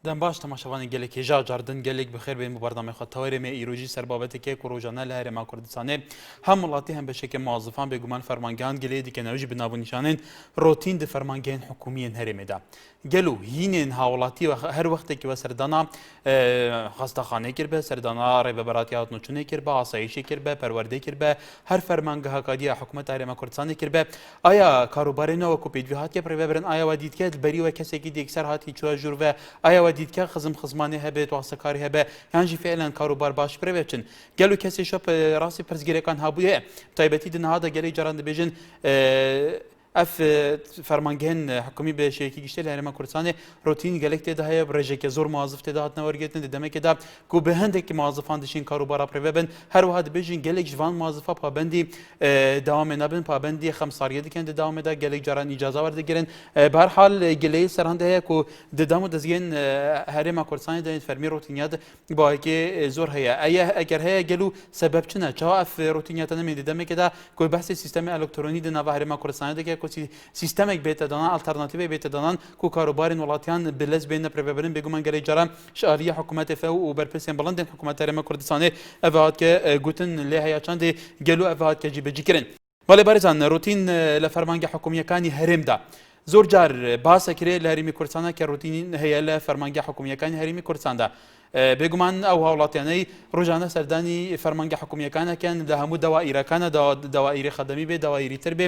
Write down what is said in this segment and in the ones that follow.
دەم باش تەماشەوانی گەلێکی ژا جاردن گەلێک بخێر بێن بۆ بەردەمی خۆ تەوەرێمێ ئیرۆژی سەربابەتێکێک و ڕۆژانە لە هەرێما کوردستانê هەم وڵاتی هەم بەشێکی موازفان بێگومان فەرمانگەهان گەلەیە دیکەنەوەژی بناوبوونیشانên ڕۆتین di فەرمانگەهên حکومیên herêmê de gel û hînên hawlatî ve her wextekî ve serdana xastaxanê kirbe serdana rêveberatiya hatnûçûnê kirbe asayişê kirbe perwerdê kirbe her fermangeha kadiya hikûmeta Herêma Kurdistanê kirbe aya karobarê nû wekû pêdivî hatiye rêvebirin aya we dîtike berî we kesekî dêkser hatî çûya jûr ve aya we dîtike xizm xizmanê hebe wastekarî hebe yan jî fêlen karobar baş pir ve biçin gel û kesê şop rastî pirsgirêkan habûye taybetî di niha de gelê caran dibêjin ev fermangehên hikûmî bi şêyekî giştê li Herêma Kurdistanê rotîn gelek tê de heye rêjeke zor muazif tê de hatine wergirtin di demekê de ku bi hindekî muazifan dişîn karobara prêve bin her wiha dibêjin gelek ji van muazifa pabendî dewamê nebin pabendî xemsariye dikin di dewamê de gelek caran îcaza werdigirin bi her hal geleyê serhand heye ku di dam û dizgên Herêma Kurdistanê de fermî rotînya de bayekê zor heye eger heye gel û sebeb çi ne çawa ev rotînya te nemê di demekê de ku behsê sîstemê elektronik di nava Herêma Kurdistanê dike سیستمێک بێتە دەنا ئالتەرناتیڤ بێتە دەنان کو کاروبارên وڵاتیان بلەز بێنە پرێبەرن بێگومان گەلەی جاران شاریە حکوومەتê fe û berpirsên bilandên حکوومەta Herêma Kurdistanê ev hatke gotin lê heya çandê gelo ev hatke cîbecîkirin. Balê barizan rotîn li fermangeh hikûmiyekanî herêm de zor car basekirê li Herêmî Kurdistanê ke rotîn heye li fermangeh hikûmiyekanî Herêmî Kurdistan de بێگومان ئەو هاوڵاتیانەی ڕۆژانە سەردانی فەرمانگە حکومیەکانەکەن لە هەموو داوائیرەکانە داوائیری خەدەمی بێ داوائیری تر بێ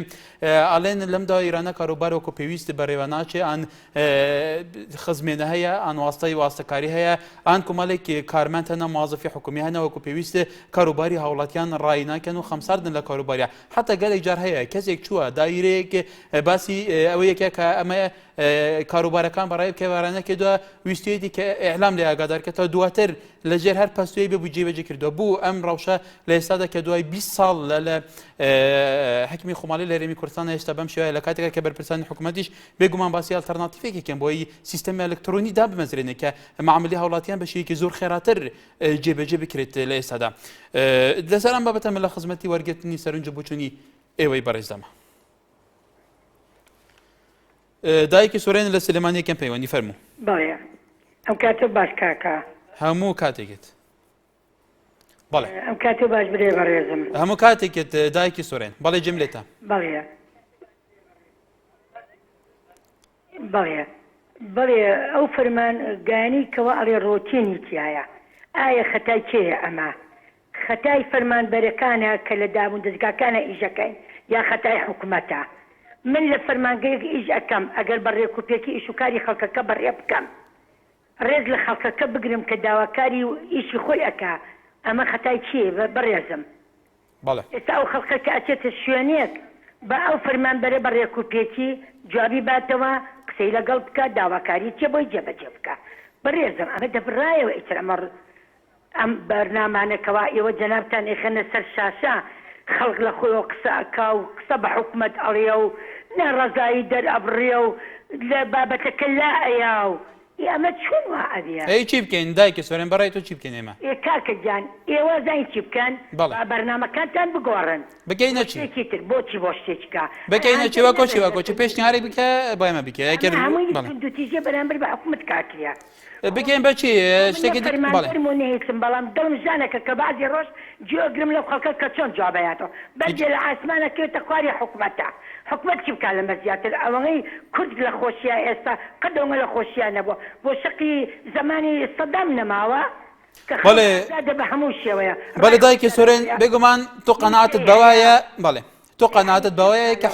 ئەڵێن لەم داوائیرانە کاروبار وەکو پێویست بەڕێوە ناچێ ئان خزمێنە هەیە ئان واستای واستەکاری هەیە ئان کومەڵێک کارمەند هەنە موازفی حکومی هەنە وەکو پێویست کاروباری هاوڵاتیان ڕای ناکەن و خەمساردن لە کاروباریە حتا گەلێک جار هەیە کەسێک چووە دایرەیەک باسی ئەوە یەکە کە ئەمە کاروبارەکان بەڕای کێوارانەکە دووە ویستێتی کە ئێعلام لێ ئاگادارکەتەوە دواتر لەژێر هەر پەستوی بێ بوو جێبەجێ کردووە بوو ئەم ڕەوشە لە ئێستادا کە دوای 20 ساڵ لە حکمی خۆماڵی لە هەرێمی کوردستان هێشتا بەم شێوەیە لە کاتێکە کە بەرپرسانی حکوومەتیش بێگومان باسی ئالتەرناتیڤێکێکیان بۆی سیستەمی ئەلکترۆنی دا بمەزرێنێ کە معاملی هاوڵاتیان بە شێوەیەکی زۆر خێراتر جێبەجێ بکرێت لە ئێستادا لەسەر ئەم بابەتە من لە خزمەتی وەرگرتنی سەرنج بوچوونی ئێوەی بەڕێزدەمە دایکی سورێن لە سلێمانیەکەم پەیوەندی فەرموو بەڵێ ئەم کاتە باش کاکە هەموو کاتێکت بەڵێ ئەم کاتە باش برێ بەڕێزم هەموو کاتێکت دایکی سورێن بەڵێ جملێتە بەڵێ بەڵێ بەڵێ ئەو فەرمان گانی کەوا ئەڵێ ڕۆتینی تایە ئایا خەتای کێیە ئەمە خەتای فەرمانبەرەکانە کە لە دابوون دەستگاکانە ئیژەکەین یا خەتای حکوومەتە من لە فەرمانگەیەک ئیش ئەەکەم ئەگەر بەڕێکوپێکی ئیشوکاری خەڵکەکە بەڕێ بکەم ڕێز لە خەڵکەکە بگرم کە داواکاری و ئیشی خۆی ئەکا ئەمە خەتای چیە بەڕێزم ئێستا ئەو خەڵکەکە ئەچێتە شوێنێک بە ئەو فەرمانبەرە بەڕێکوپێکی جوابی باتەوە قسەی لەگەڵ بکە داواکاری چێ بۆی جێبەجێ بکە بەڕێزم ئەمە دەبڕایەوە ئیتر ئەم بەرنامانەکەەوە ئێوە جەنابتان ئێخەنە سەر شاشە خەڵک لە خۆیەوە قسە ئەکا و قسە بە حکوومەت ئەڵێ و نەڕەزایی دەرئەبڕێ و لە بابەتەکە لا ئەیا و ئەمە چۆن وا ئەبێ ئەی چی بکەین دایکی سۆرێن بەڕای تۆ چی بکەین ئێمە کاکە گیان ئێوە زای چی بکەن بەرنامەکانتان بگۆڕن بکەینە چی تر بۆچی بۆ شتێککە بکەینە چی وەکۆچی وەکۆچی پێشنیاری بکە با ئێمە بکە دوتیژێ بەرامبەر بە حکوومەت کاکریا بکەین بەچی شتێکی نهێکم بەڵام دڵمژانەکە کە بازی ڕۆژ جێگرم لەو خەڵکە کە چۆن جوابەیاتەوە بەرجێ لە ئاسمانەکەوێتە خواری حکوومەتە حکوومەت چی بکات لەمە زیاتر ئەوەی کورد لە خۆشیە ئێستا قەدەومە لە خۆشییان نەبووە بۆ شقی زمانی سەدام نەماوە بە هەموو شێوەیە بەڵێ دایکی سۆرێن بێگومان تۆ قەناعەتت بەوایە بەڵێ تۆ قەناعەتت بەوەیە کە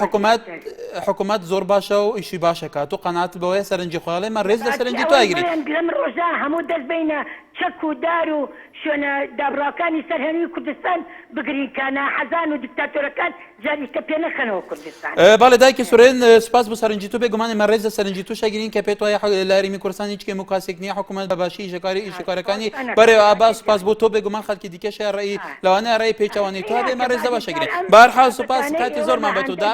حکوومەت زۆر باشە و ئیشی باشەکە تۆ قەناعەت بەوەیە سەرنجی خۆڵێ من ڕێز لە سەرنجی تو ئەگریت لەم ڕۆژە هەموو دەست بینە چەک و دار و شوێنە دابڕاکانی سەرهەنووی کوردستان بگرینکانە حەزان و دیکتاتۆرەکان جاریکە پێ نەخەنەوە کوردستان باڵێ دایکی سورێن سپاس بۆ سەرنجی تو بێگومانی من ڕێز لە سەرنجی تو شەگرین کە پێت وایە لە هەرێمی کوردستان هیچ کێم و کاسێک نییە حکوومەت بەباشی ئیشەکارەکانی بەڕێوە ئابا سوپاس بۆ تۆ بێگومان خەڵکی دیکەشیان ڕێی لەوانەیە ڕێی پێچەوانی تو هەبێ من ڕێز دەبە شەگرین بەهەرحاڵ سوپاس کاتی زۆرمان بە تودا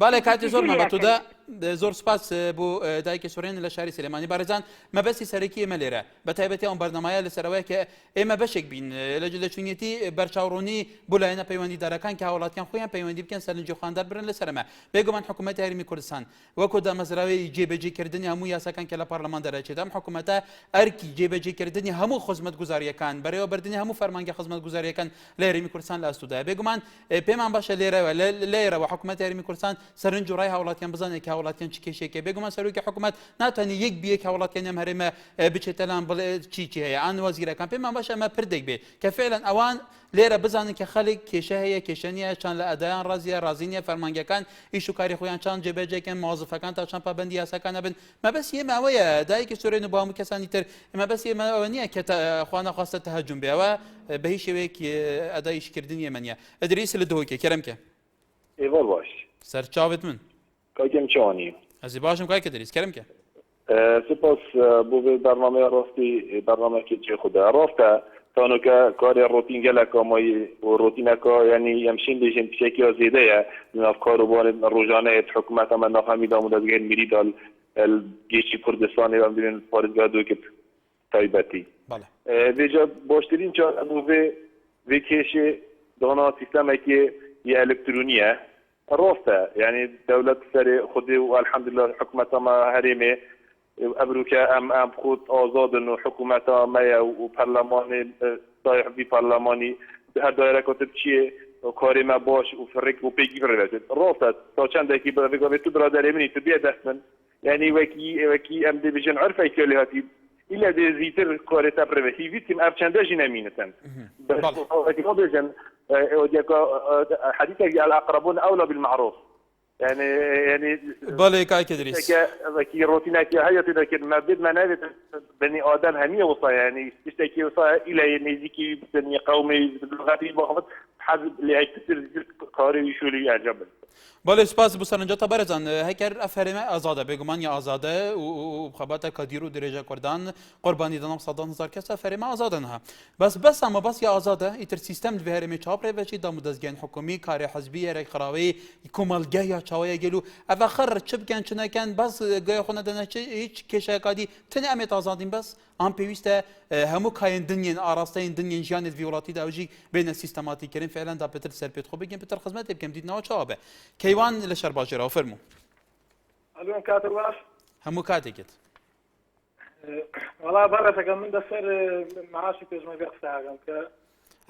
باڵێ کاتی زۆرمان بە تودا زۆر سپاس بۆ دایکی سورێن لە شاری سلێمانی بارزان مەبەستی سەرەکی ئێمە لێرە بە تایبەتی ئەم بەردەمایە لەسەرەوەی کە ئێمە بەشێک بین لە چونیەتی بەرچاوڕوونی بۆ لایەنە پەیوەندیدارەکان کە هاوڵاتیان خۆیان پەیوەندی بکەن سەرنجی خواندار برن لەسەرمە بێگومان حکوومەتی هەرێمی کوردستان وەکو دامەزراوی جێبەجێکردنی هەموو یاساکان کە لە پارلەمان دەرەچێت ئەم حکوومەتە ئەرکی جێبەجێکردنی هەموو خزمەتگوزاریەکان بەڕێوەبردننی هەموو فەرمانگە خزمەتگوزاریەکان لە هەرێمی کوردستان لە ئەستوودایە بێگومان پێمان باشە لێرەوە حکوومەتی هەرێمی کوردستان سەرنج و ڕای هاوڵاتیان بزانێت کە هاوڵاتیان چ کێشێکە بێگومان سەرۆکی حکوومەت ناتوانێت یەک بیەک هاوڵاتیان ئەم هەرێمە بچێتە لام بڵێ چی هەیە ئان وەزیرەکان پێمان باشە ئەمە پردێک بێت کە فعلەن ئەوان لێرە بزانن کە خەڵک کێشە هەیە کێشە نیە چان لە ئەدایان ڕازیە ڕازی نیە فەرمانگەکان ئیش و کاری خۆیان چان جێبەجێکن مۆزفەکان تا چەند پابەندی یاساکانە بن مەبەست ئێمە ئەوەیە دایکی سورێن و با هەموو کەسانی تر مەبەست ئێمە ئەوە نییە کە خوا نەخواستە تەهەجوم بێەوە بە هیچ شێوەیەکی ئەدای ئیشکردنی ئێمە نیە ئەدریس لە دۆکێ کەرەمکە ئێوە باش سەرچاوت من کاکەم چۆنی ئەزی باشم کای کە دەریس کەرەمکە سپاس بۆ بەرنامەیە ڕاستی بەرنامەکی چێ خوددا ڕاستە تانوکە کاری ڕۆتین گەلەکە مای ڕۆتینەکە ینی ئەمشین بێژین پیشێکی زێدەیە ناف کاروبارێت ڕۆژانەیە حکوومەت ئەمە نافهمیدا و دەستگەین میریدا گێشتی کوردستانی ئەم ببین پارێزگا دۆکت تایبەتی بێجا باشترین چارە بۆ vê kêşê dana sîstemekê yê elektroniye rast e yani dewlet serê xwedê û elhemdullah hikûmeta me herêmê ebruke em xud azadin û hikûmeta me ye û perlemanê sayhbî perlemanî her daireka te çiyê karê me baş û firrik û pêkî firret rast e ta çendekî vê tu biraderê min tu bê dest min yani wekî em dê bijin erfekê lê hatî إلا دي زيتر كوريتا بريفيتي فيتم أبشندا جنامينة بس بيجن حديثك على الأقربون أولى بالمعروف يعني بالي كاي كدريس كي روتينك هي تذكر ما بد منابت بني آدم همية وصايا يعني تشتكي وصايا إلى نزيكي بني قومي لغاتي بخبط حزب اللي هيكتر قاري يشولي يعجبن بالي سپاس بو سەرنجەتە بەرەزان هەکەر ئەفەرێمە ئازادە بێگومانی ئازادە و بخەباتە کەدیر و درێژە کوردان قوربانی دەنام سەدان هزار کەسە فەرێمە ئازادەنها بەس ئەمە بەسی ئازادە ئیتر سیستەم دوێ هەرێمی چاپڕێبەچی دام و دەستگەن حکومی کاری حەزبی هەرێک خراوەی کۆمەلگە یا چاوەیە گەل و ئەڤە خەر چ بکەن چ نەکەن بەس گوێ خۆ نەدەنە هیچ کێشەکادی تنێ ئەمێت ئازادین بەس ئەم پێویستە هەموو کایەن دنیێن ئاراستەین دنیێن ژیانێت وڵاتی داوژی بینە سیستەماتیکردن فعلەن دا پێتر سەر پێت خۆ بگەن پێتر خزمەتێ بکەم دیتنەوە چاوە کەیوان لە شەر باشێرەوە فەرموو ئەلوێن کاتە باش هەموو کاتێکت وەڵا بەڕێتەکە من دەسەر معاشی پێشمەرگە قساگەم کە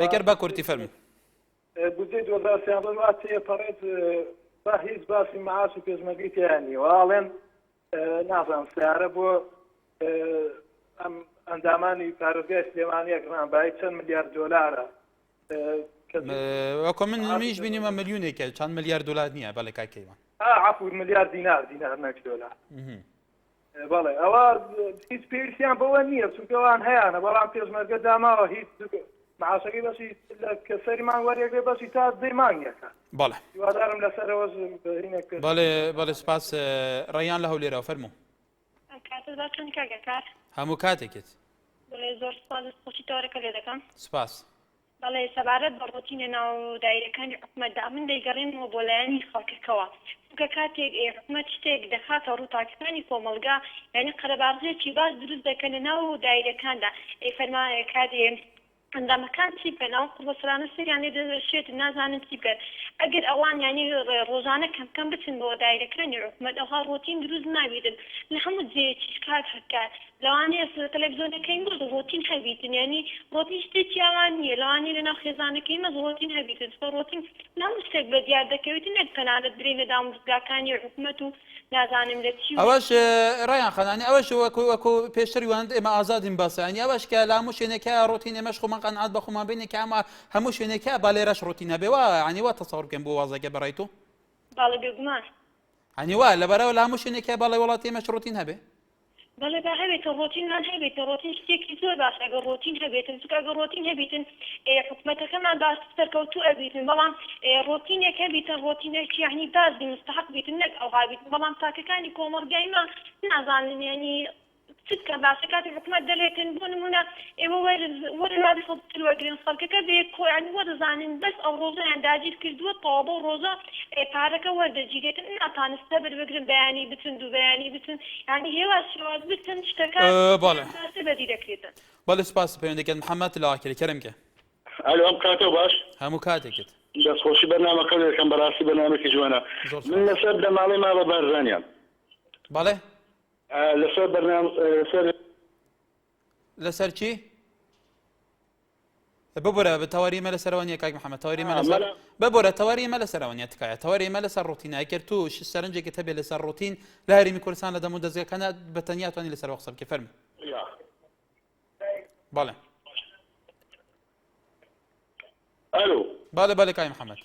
ئەگەر با کورتی فەرموو بودجەی 2013 وا تێپەڕێت با هیچ باسی معاشی پێشمەرگی تیانی وڵێن نازانم سیارە بۆ ئەم ئەندامانی پارێزگای سلێمانیە گرانبایی چەند ملیارد دۆلارە وەکو من میش بینیمە ملیونێکە چەند ملیارد دۆلار نییە بەڵێ کاک کەیوان عفو ملیارد دینار نەک دۆلار بەڵێ ئەوە هیچ پێویستیان بەوە نییە چونکە ئەوان هەیەە بەڵام پێشمەرگە داماوە هیچ معاشەکەی بەشی کە سەریمان وەرێگرێ بەشی تا دەی مانگێکە بەڵێ هیوادارم لەسەرەوە بەڵێ سپاس ڕێیان لە هەولێرەوە فەرموو هەموو کاتێکت زۆر سپاس خۆشیتەوەرەکە لێ دەکەم سپاس بەڵێ سەبارەت بە ڕۆتینە ناو دایرەکانی حکومەتدا من دەیگەڕێنەوە بۆ لایەنی خەڵکەکەوە چونکە کاتێک حکومەت شتێک دەخاتە ڕووتاکەکانی کۆمەلگا یعنی قەرەباڵغێکی باش دروست دەکەن لە ناو دایرەکاندا فەرمایە کاتێ ئەندامەکان چی بکەن ئەو قوڵسەرانە سەریان لێ دەشێت نازانن چی بکەن ئەگەر ئەوان یعنی ڕۆژانە کەمکەم بچن بۆ دایرەکانی حکومەت ئەوها ڕۆتین دروست نابێتن لە هەموو جێیەکی کار هەکات لەوانەیە تەلەڤیزۆنەکەی مەز ڕۆتین هەبیتن یعنی ڕۆتین شتێکی ئەوان نییە لەوانەیە لەناو خێزانەکەی مەز ڕۆتین هەبیتن ڕۆتین ناو شتێک بە دیار دەکەوێتن نەک تەنانەت درێ لە داموزگاکانی حکومەت و نازانم لە چی ئەوەش ڕایان خەنانی ئەوەش وەکو پێشتر وان ئێمە ئازادین باسانی ئەوەش کە لە هەموو شوێنێکە ڕۆتین ئێمەش خۆمان قەنعات بە خۆمان بینێکە ئەمە هەموو شوێنێکە با لێرەش ڕۆتینە بێوە عنیوا تەسەوڕ بکەن بۆ وازەکە بەڕای تۆ باڵە بێگومان عنیوا لەبەرەوە لە هەموو شوێنێکە باڵی وڵاتی ئێمەش ڕۆتین هەبێ بەڵێ با هەبێتە ڕۆتینمان هەبێتە ڕۆتین شتێکی زۆر باش ئەگەر ڕۆتین هەبێتن چونکە ئەگەر ڕۆتین هەبیتن حکومەتەکەمان باش سەرکەوتوو ئەبیتن بەڵام ڕۆتینێک هەبیتە ڕۆتینێکی یعنی بازی مستحق بیتن نەک ئەو هابیتن بەڵام تاکەکانی کۆمەڵگایمان نازانن یعنی ستكە باشە کاتی حکومت دەڵێتن بۆ نمونە ئێوە وەرنادی خەڵکی وەرگرن خەڵکەکە بێ کۆیان وەرزانین بەس ئەو ڕۆژەیان داگیر کردووە تەواو بۆ ڕۆژە پارەکە وەردەگیرێتن ناتانستە بەربگرن بەیانی بچن دوو بەیانی بچن یعنی هێواز شێواز بچن شتەکە بەدی دەکرێتن. بەڵێ سپاس پەیوەندەکەت محەممەد لاواکری کەرمکە ئەلو ئەم کاتەوە باش هەموو کاتێکت دەستخۆشی بەرنامەکە دەکەم بەڕاستی بەرنامێکی جوانە من لەسەر دەماڵی ماڵە بارزانیان بەڵێ لەسەر لەسەر چی؟ ببرە بە تەواریمە لەسەرەوەنیە کاک محەممەد تەواریمە لەسەر ببرە تەواریمە لەسەرەوەنیە تکایە تەواریمە لەسەر ڕوتینای کرد تو سەرنجێکت هەبێت لەسەر ڕوتین لە هەرێمی کوردستان لە دەمو دەستگاکانە بەتەنیا توانی لەسەر قسە بکە فەرموو. بەڵێ ئەلو بەڵێ بەڵێ کاک محەممەد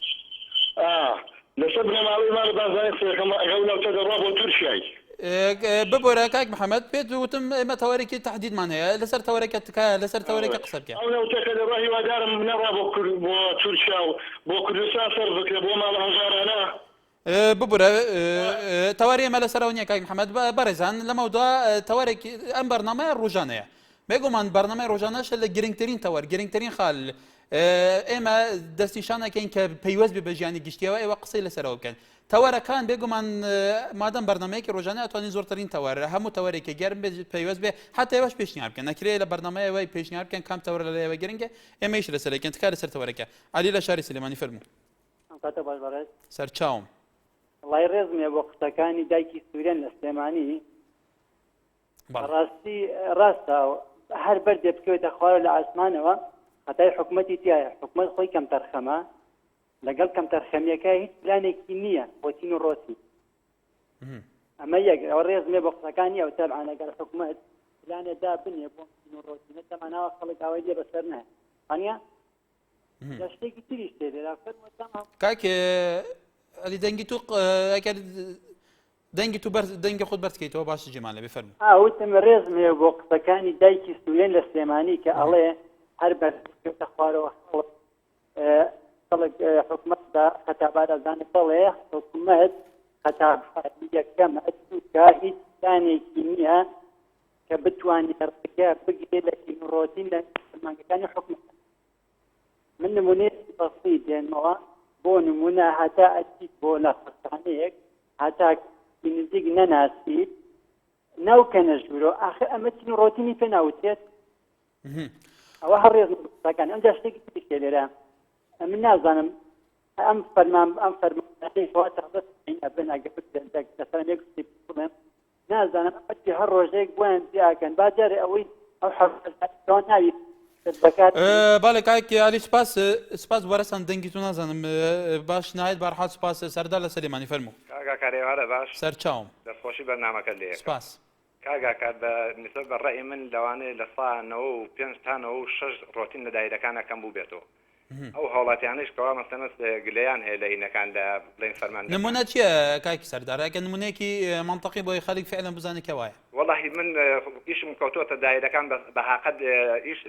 لەسەر بنەماڵی ماڵە بارزانانی قسەکەم ئەگەڵ دەڕوا بۆ تورکیای ببۆرە کاک محەممەد پێت وتم ئێمە تەوارێکی تهدیدمان هەیە لەسەر تەوەرەکە تکایە لەسەر تەوەرەکە قسە بکە ئەو نەوتەکە لەڕوا هیوادارم نەڕا بۆ تورکیا و بۆ کوردستان سەر بکرێ بۆ ماڵە هەژارانە ببرە تەواری ئێمە لەسەرەوەنیە کاک محەممەد بەڕێزان لەمەودا تەوارێکی ئەم بەرنامەیە ڕۆژانەیە بێگومان بەرنامەی ڕۆژانەش لە گرنگترین تەوەر گرنگترین خاڵ ئێمە دەستنیشانەکەین کە پەیوەست بێ بە ژیانی گشتیەوە ئێوە قسەی لەسەرەوە بکەن تەوەرەکان بێگومان مادەم بەرنمەیەکی ڕۆژانە ئەتوانین زۆرترین تەوەرە هەموو تەوەرێکی گەرم بێ پەیوەست بێ حتا ئێوەش پێشنیار بکەن نەکرێت لە بەرنمەیەوەی پێشنیار بکەن کام تەوەرە لە ئێوە گرنگە ئێمەش لەسەرەکەن تکار لەسەر تەوەرەکە علی لە شاری سلێمانی فەرموو سەرچاوم وڵای ڕێزمێ بۆ قسەکانی دایکی سوورێن لە سلێمانی ڕاستی ڕاستە هەر بەردێ بکەوێتە خوارە لە ئاسمانەوە هەتای حکومەتی تایە حکومەت خۆی کەم تەرخەمە لەگەڵ کەم تەرخەمیەکە هیچ پلانێکی نییە بۆچین و ڕۆسی ئەمە یەک ئەوە ڕێزمێ بۆ قسەکانی ئەو تەبعانەگەر حکومەت پلانێدا بنێ بۆ و ڕۆسی نەتەماناوە خەڵک ئەوەی لێ بەسەر نایە وانە لە شتێکی تریش تێ لێرا فەرمووتەمە کاکێ ئەلی دەنگی تو ئەگەر دەنگی تو دەنگی خۆت بەرکەیتەوە باش جێمانە بفەرموو وتم ڕێزمێ بۆ قسەکانی دایکی سوورێن لە سلێمانی کە ئەڵێ هەر بەرکەوتە خوارەوە خەڵک حکومەتدا خەتابارەزانێت بەڵێ حکومەت خەتابیەکەمە دووکە هیچ پلانێکی نییە کە بتوانێت ڕێگە بگرێت لە کینڕۆتین لە فەرمانگەکانی حکومەت من نمونەیەکی بەسیط دێنمەوە بۆ نمونە هەتا ئەچیت بۆ نەخۆشخانەیەک هەتا نزیک نەناسیت ناوکەنە ژوورۆ ئاخر ئەمە کینڕۆتینی پێ ناوتێت ئەوە هەڕێز قسەکان ئەمجا شتێکی تریش تێ لێرە من نازانم ئەم فەرمانەی ئەبن ئەگە لەسەر بڵێم نازانم ئەتی هەر ڕۆژێک بۆیان زیاکەن باجارێ ئەوەی ئەو حەوان ناوی بەڵێ کاکی علی سپاس وەرەسان دەنگی تو نازانم باش نایێت بەرحات سپاس سەردار لە سلێمانی فەرموو کارێوارە باش سەرچاوم دەستخۆشی بەرنامەکە لێ سپاس کاگاکات بە نسبەت بە ڕێی من لەوانەیە لە ساڵانەوە و 5 تانەوە و 6 ڕۆتین لە دایرەکانە کەم بوو بێتەوە ئەو هاوڵاتیانش کەوا مەسەنەس گلەیان هەیە لە هینەکان لە بڵین فەرمان نمونە چییە کاکی سەردارەکە نمونەیەکی منطقی بۆی خەڵک فعلا بزانێت کەوایە والله من ئیشم کەوتووەتە دایرەکان بەهاقەت ئیش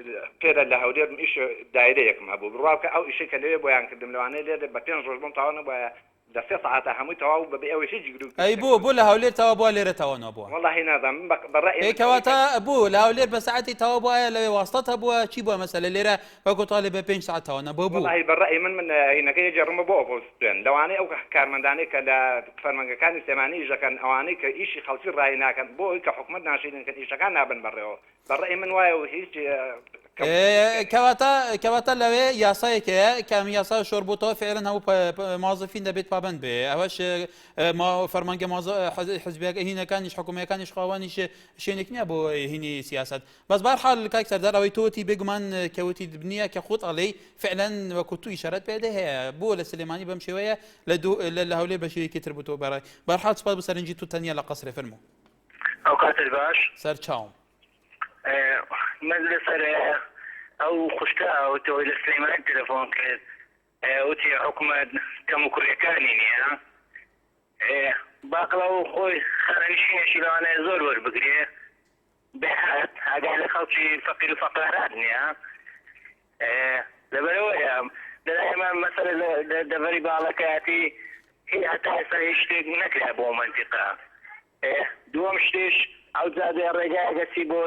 پێرە لە هەولێر ئیش دایرەیەکم هەبوو بڕواکە ئەو ئیشەی کە لەوێ بۆیان کردم لەوانەیە لێرە بە 5 ڕۆژ بۆم تاوانە بۆیە لە 3 ساعتە هەمووی تەواو بەبێ ئەوەی هیچ گرو ئەی بۆ لە هەولێر تەوا بووە لێرە تەوانەوە بووە والله نازانم بەڕێی کەواتە بوو لە هەولێر بە ساعتی تەوا بووە لەوێ واستەت هەبووە چی بووە مەسەلە لێرە وەکو تاڵێ بە 5 ساعت تەوانە بۆ بوو والله بەڕێی من هینەکەی جەڕمە بۆ ئۆپۆزیسیۆن لەوانەیە ئەو کارمەندانەی کە لە فەرمانگەکانی سلێمانی ئیشەکەن ئەوانەی کە ئیشی خەڵکی ڕای ناکەن بۆ ئەوەی کە حکومەت ناشرین کە ئیشەکان نابن بەڕێەوە بەڕێی من وایە هیچ کەواتە لەوێ یاسایەکەیە کامی یاسا شۆر بۆتەوە فعلا هەموو مازفین دەبێت پابند بێ ئەوەش فەرمانگە حزبیەکە هینەکانیش حکوومەکانیش خاوانیش شوێنێک نییە بۆ هینی سیاست بەس بەرحاڵ کاک سەردار ئەوەی تۆتی بێگومان کەوتی دبنیە کە خۆت ئەڵێ فعلا وەکو تو ئیشارەت پێدە هەیە بۆ لە سلێمانی بەم شێوەیە لە هەولێر بە شێوەیەکی تر بووتەوە بەڕای بەرحاڵ سوپاس بە سەرنجی تو تەنیا لە قەسرێ فەرموو ئەو کاتر باش سەرچاوم من لەسەر ئەو خوشتا ئەوتەوەی لە سلێمانی تەلەفۆن کرد وتی حکومەت کەم و کوڕیەکانی نییە باقڵەوە خۆی خەرنشینێکی لەوانەیە زۆر وەربگرێ بەهات ئاگای لە خەڵکی فەقیر و فەقارات نییە لەبەرەوەیە لەلایەمان مەسەلە دەڤەری باڵەکەتی هەتا ئێستا هیچ شتێک نەکرا بۆ مەنتیقا دووەم شتێش ئەو ئەو جادێ ڕێگایگەچی بۆ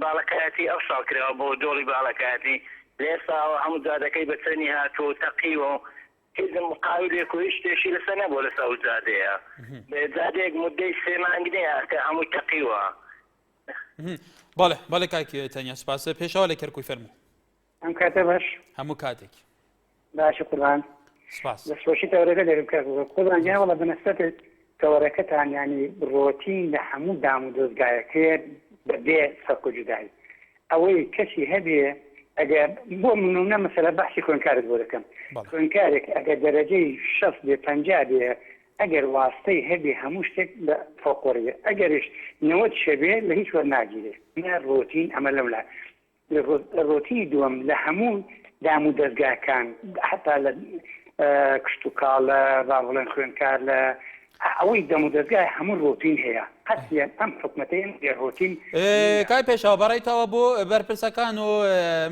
باڵەکەتی ئەو ساڵکرەوە بۆ دۆڵی باڵەکەتی لێساوە هەموو جادەکەی بەچەنی هاتوو تەقیوە هیچ مقاولێک و هیچ شتێکی لەسەر نەبوو لەسەر ئەو جادەیە جادەیەک مدەی 3 مانگ نییە کە هەمووی تەقیوە. بەڵێ کاکی تەنیا سپاسە پێشەوە لە کەرکووی فەرموو. ئەم کاتە باش هەموو کاتێک باشە قوربان سپاس دەستخۆشی تەورەکە دەرم کرد قوربان جان وەڵا بەنسبەت تەورەکەتان ینی ڕۆتین لە هەموو دام و دۆزگایەکەیە بەبێ فەرق و جودایی ئەوەی کەسی هەبێ ئەگەر بۆ منونە مەسەلە بەحسی خوێندکارت بۆ دەکەم خوێندکارێک ئەگەر دەرەجەی 60 بێ 50 بێ ئەگەر واستەی هەبێ هەموو شتێک لە فۆقۆڕیە ئەگەریش 90 شەبێ لە هیچ وەرناگیرێ نه ڕۆتین ئەمە لەولا ڕۆتی دووەم لە هەموو دام و دەستگاکان حتا لە کشت و کاڵە ڕاوڵێن خوێندکار لە ئەوەی دەم و دەستگای هەموو ڕۆتین هەیە قەتیان ئەم حکومەتەیە ڕۆتین کای پێشەوە بەڕێیتەوە بۆ بەرپرسەکان و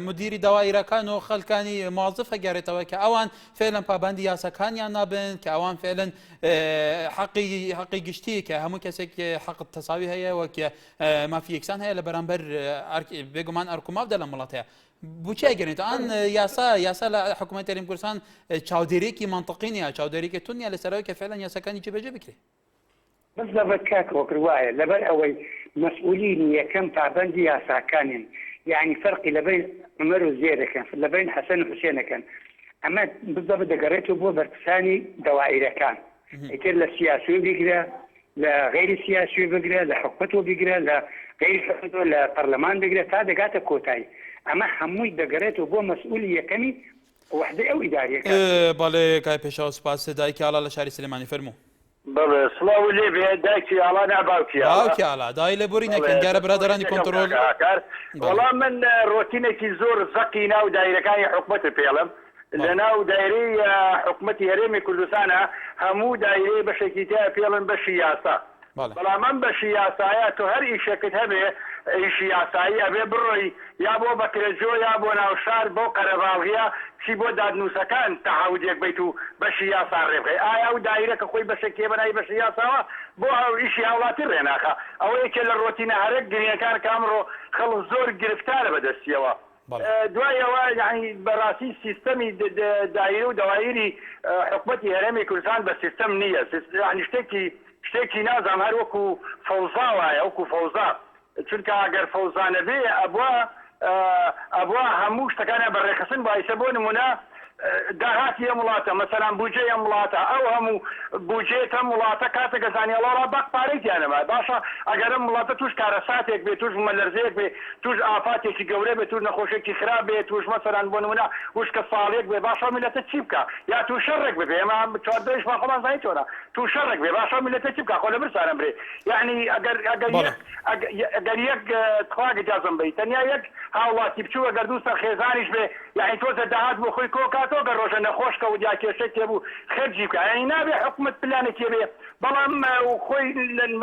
مدیری دەوایرەکان و خەڵکانی موازف هەگەڕێتەوە کە ئەوان فعلەن پابەندی یاساکانیان نابن کە ئەوان فعلەن حەقی گشتی کە هەموو کەسێک حەق تەساوی هەیە وەکە مافی یەکسان هەیە لە بەرامبەر بێگومان ئەرکوماو دە لە وڵاتەیە بۆچی ئەگەڕێتەوە ئەن یاسا لە حکوومەت هەرێمی کوردستان چاودێرێکی منطقی نیە چاودێرێکی تون نیە لەسەرەوەی کە فعلەن یاساکانی جێبەجێ بکرێت بەزەبەت کاکەوەکر وایە لەبەر ئەوەی مەسئولین یەکەم پابەندی یاساکانین یعنی فەرقی لەبین عمەر و زێرەکەن لەبین حەسەن و حوسێنەکەن ئەمە بزەبەت دەگەڕێتەوە بۆ بەرپرسانی دەوائیرەکان ئیتر لە سیاسوی بگرە لە غیری سیاسوی بگرە لە حکومەتەوە بگرە لە غیری حکومەتەوە لە پەرلەمان بگرە تا دەگاتە کۆتایی ئەمە هەمووی دەگەڕێتەوە بۆ مەسئولی یەکەمی وحدەی ئەو ئیداریەکە. بەڵێ کای پێشەوە سپاس دایکی ئاڵا لە شاری سلێمانی فەرموو. بەڵێ سڵاو لێ بێ دایکی ئاڵا نا باوکی ئاڵا دای لە بۆری نەکەن دیارە برادەرانی کۆنتڕۆل وەڵام من ڕۆتینێکی زۆر زەقی ناو دایرەکانی حکومەتە پێڵم لە ناو دایرەی حکومەتی هەرێمی کوردستانە هەموو دایرەی بەشێکی تیا پێڵن بەشی یاسا بەڵام ئەم بەشی یاسایە تۆ هەر ئیشەکەت هەبێ ئیشی یاسایی ئەبێ بڕۆی یا بۆ بەکرێجۆ یا بۆ ناوشار بۆ قەرەباڵغیا چی بۆ دادنووسەکان تەحاوجێک بیت و بەشی یاسا ڕێبکەی ئایا و دایرەکە خۆی بەشێکێ بەنای بەشی یاساوە بۆ ئەو ئیشی هاوڵاتی ڕێناخە ئەوە یەکێ لە ڕۆتینە هەرێک گرنگەکان کامڕۆ خەڵک زۆر گرفتارە بەدەستیەوە دوایەوە یعنی بەڕاستی سیستەمی دایرە و دەوایری حکومەتی هەرێمی کوردستان بە سیستەم نییە یعنی شتێکی نازام هەر وەکو فەوزا وایە وەکو فەوزا چونکە ئەگەر فەوزانە بێ ئەبووە هەموو شتەکانە بەڕێخستن باعثە بۆ نمونە داهاتی ئەم وڵاتە مەسەلان بودجێ ئەم وڵاتە ئەو هەموو بودجێت ئەم وڵاتە کاتە گەزانیەڵەوە باق پارەی دیانەما باشە ئەگەر ئەم وڵاتە توش کارەساتێک بێ توش مەلەرزەیەک بێ توش ئافاتێکی گەورە بێ توش نەخۆشێکی خراپ بێ توش مەسەلان بۆ نمونە وشکە ساڵێک بێ باشە میلەتە چی بکە یا تو شەڕێک ببێ ئێمە چواردەیشمان خۆمان زانی چۆنە تو شەڕێک بێ باشە میلەتە چی بکە خۆ لە برسانم برێ یعنی ئەگەر یەک خوا گەجازم بێ تەنیا یەک هاوڵاتی بچوو ئەگەر دووسە خێزانیش بێ یعنی تۆزە داهات بۆ خۆی کۆکاتۆ گە ڕۆژە نەخۆشکە و دیاکێشێک تێبوو خەرجی بکە یعنی نابێ حکومەت پلانێکی بێ بەڵام خۆی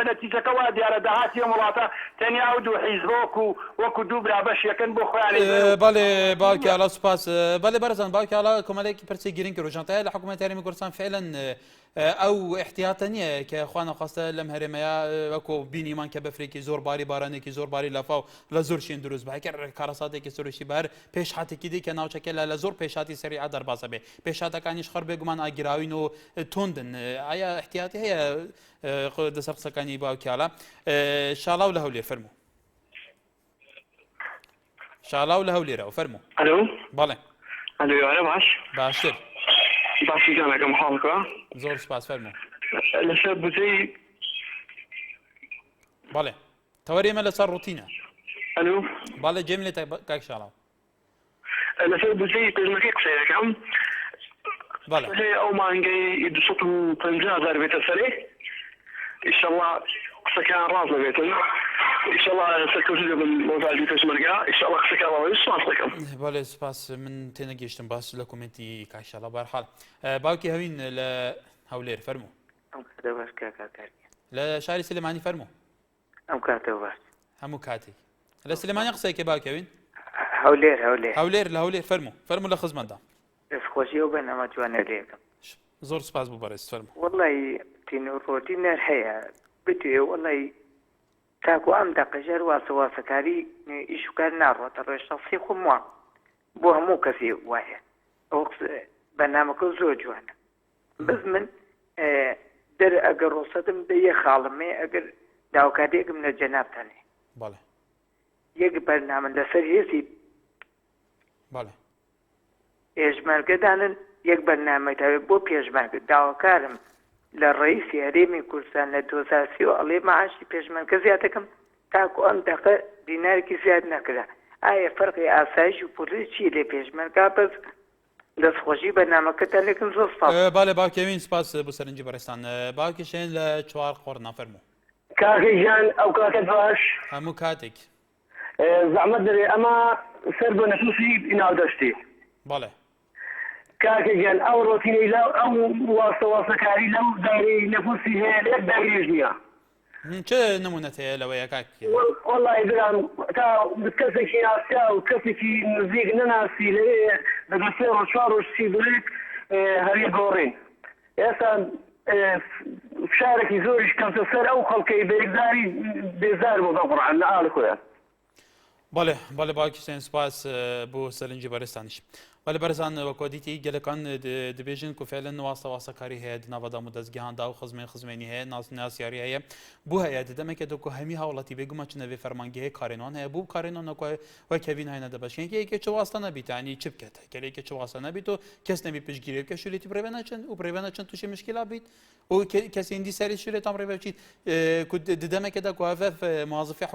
نەتیجەکە وا دیارە داهاتی ئەم وڵاتە تەنیا و دوو حیزبۆک و وەکو دوو برابەش یەکەن بۆ خۆیان بەڵێ باوکی ئاڵا سوپاس بەڵێ بەرزان باوکی ئاڵا کۆمەڵێکی پرسی گرنگ ڕۆژانتایە لە حکومەتی هەرێمی کوردستان فعلەن ئەو احتیاتە نییە کە خوا نەخواستە لەم هەرێمەیە وەکو بینیمان کە بەفرێکی زۆر باری بارانێکی زۆر باری لەفاو لە زۆر شوێن دروست بە کارەساتێکی سروشی بەر پێشهاتێکی دی کە ناوچەکە لە زۆر پێشاتی سەریعە دەرباسە بێ پێشاتەکانیش خەر بێگومان ئاگیراوین و توندن ئایا احتیاتی هەیە دەسەر قسەکانی باوکی ئاڵا شاڵاو لە هەولێر فەرموو شاڵاو لە هەولێرەوە فەرموو ئەلۆ بەڵێ ئەلۆ باش باشتر باشی جانەکەم حاڵکەوە زۆر سپاس فەرموو لەسەر بودجەی بەڵێ تەوەری ئێمە لەسەر ڕوتینە ئەلۆ بەڵێ جێم لێ کاک شاڵاو لەسەر بودجەی پێشمەکەی قسەیەکەم بەڵێ ئەو مانگەی 250,000 بێتە سەرێ ئیشەڵڵا قسەکان ڕاز دەبێتن ئیشەڵڵا سەرکەوتو دەبن مۆزاجی پێشمەرگا ئیشەڵڵا قسەکان ڕاوەی سپاس دەکەم بەڵێ سپاس من تێنەگەیشتم باس لە کۆمنتی کاک شاڵاو بەرحاڵ باوکی هەوین لە هەولێر فەرموو لە شاری سلێمانی فەرموو ئەم کاتەوە باش هەموو کاتێک لە سلێمانی قسەیەکە باوکی هەوین هەولێر لە هەولێر فەرموو لە خزمەتدا دەستخۆشی ئەو بن ئەمە جوانە لێکم زۆر سپاس بوو بەڕێز فەرموو وەڵی تینوڕۆتینەر هەیە بتوێ وەڵی تاکو ئەم دەقەژەر واسەواسەکاری ئیشوکار ناڕۆتە ڕێشەخسی خۆم وە بۆ هەموو کەسی وایە ئەو بەرنامەکە زۆر جوانە بەس من دەر ئەگەر ڕۆسەدم بە یە خاڵمێ ئەگەر داوکاتێکم لە جەنابتانێ بەڵێ یەک بەرنامە لەسەر هێزی بەڵێ پێشمەرگەدانن یەک بەرنامەی بۆ پێشمەرگە داواکارم لە ڕئیسی هەرێمی کوردستان لە 2030 ئەڵێ مەعاشی پێشمەرگە زیادەکەم تاکو ئەم دەقە دینارێکی زیاد نەکرا ئایا فەرقی ئاسایش و پولی چی لێ پێشمەرگا بەس دەستخۆشی بەرنامەکەتان لێکم زۆر سپاس باڵێ باوکەوین سپاس بۆ سەرنجی بەڕێستان باوکیشێن لە چوار قۆڕ نافەرموو کاکی ژیان ئەو کاتت باش هەموو کاتێک زەحمەت دەرێ ئەمە سەر بۆ نەفوسی ناودەشتی بەڵێ کاکی ژیان ئەو ڕۆتینەی لە ئەو واسەکاری لەم دایرەی نەفوسی هەیە لێک داگرێژ نییە چه نمونەت هەیە لەوەیە کاکی وەڵی برام تا کەسێکی ناسیا و کەسێکی نزیک نەناسی لەوێ لەگەڵ سێ ڕۆژ چوار ڕۆژ سی بڵێک هەریە گۆڕین ئێستا فشارێکی زۆریش کەمتە سەر ئەو خەڵکەی بێکداری بێزار بۆ بەقڕان لە ئاڵ خۆیان بەڵێ بەڵێ باوکیشێن سپاس بۆ سەرنجی بەڕێستانیش بەڵێ بەرزان وەکو دیتی گەلەکان دەبێژن کو فعلەن واسەکاری هەیە ناوەدام و دەستگیهاندا و خزمێنی هەیە ناسیاری هەیە بۆ هەیە دەمەکە دەکو هەمی هاوڵاتی بێگومە چنەوێ فەرمانگی هەیە کارێنان هەیە بوو کارێنان وە کەوین هەیە دەبەشێن یەکێ چ واستە نەبیتانی چ بکەت گەلێکە چ واستە نەبیت و کەس نەبی پشتگیری بکە شوێتی برێوێنە چەند و برێوێنە چەند تووشی مشکلا بیت و کەسی هندی سەری شوێتان ڕێ بچیت دەمەکەدا کوافەف موظفی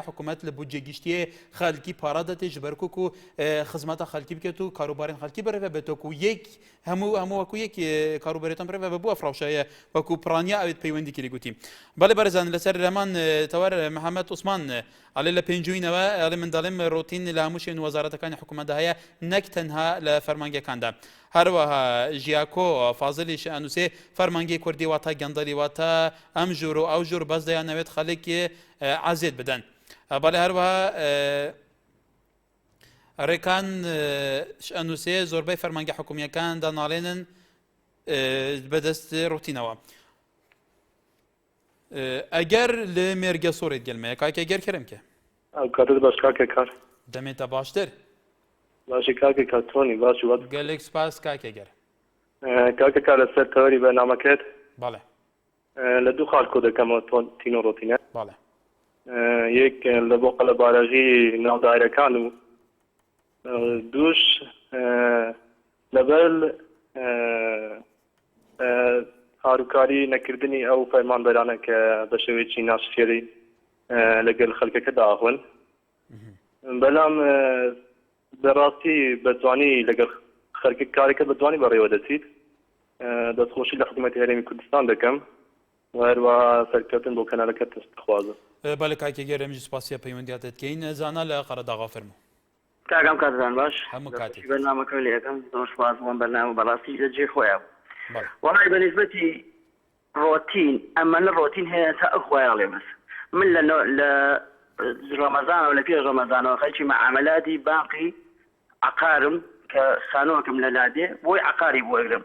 حکوومەت لە بودجێ گشتیە خەلکی پارە دەتێ ji ber ku xizmeta xelkî bike û karobarên xelkî bireve be to ku yek hemû wekû yek karobarêtan bireve be bu efrawşeye wekû piraniya ew peywendî kirî gotî belê berezan li ser reman tewer Mihemed Osman alê li pêncûyînewe alê min dalêm rotîn li hemû şên wezaretekanê hikûmet de heye nek tenha li fermangekan de her wiha jiyako Fazilî ji Enûsê fermangê Kurdî wata gendelî wata em jûr û ew jûr bez dayan newêt xelekê ezêt bidin belê her wiha ڕێکان ئەنووسێ زۆربەی فەرمانگە حکوومیەکان داناڵێنن بەدەست ڕوتینەوە ئەگەر لە مێرگە سۆڕێت گەلمەیە کاکە گەر کەرمکە کاتت باش کاکە کار دەمێتە باشتر باشی کاکە کاتۆنی باشی وەت گەلێک سپاس کاکە گەر کاکە کار لەسەر تەوەری بەرنامەکەت بەڵێ لە دوو خاڵ کۆ دەکەمەوە تین و ڕۆتینە بەڵێ یەک لە بۆ قەلە باراژی ناودایرەکان و دوش لەبەر هاروکاری نەکردنی ئەو فەرمانبەرانە کە بە شێوەیەکی ناشفێری لەگەڵ خەڵکەکە داخۆن بەڵام بەڕاستی بەتوانی لەگەڵ خەڵکی کارێکە بەتوانی بەڕێوە دەچیت دەستخۆشی لە حکوومەتی هەرێمی کوردستان دەکەم و هەروەها سەرکەوتن بۆ کەنالەکە دەستخوازم بەڵێ کاکێ گەرەمیش سپاسیە پەیوەندیاتت کەین زانا لە قەرەداغا فەرموو کاکەم کاتتان باش هەموو کاتێک بەرنامەکە لە یەکەم زۆر سپاس بۆم بەرنامە بەڕاستی لە جێ خۆیان وەڵای بەنسبەتی ڕۆتین ئەمەنە ڕۆتین هەیە تا ئەخوایاڵێ بەس من لە ڕەمەزان و لە پێش ڕەمەزانەوە خەڵکی مەعامەلاتی باقی عقارم کە خانۆکم لە لادێ بۆی عقاری بۆ ئەگرم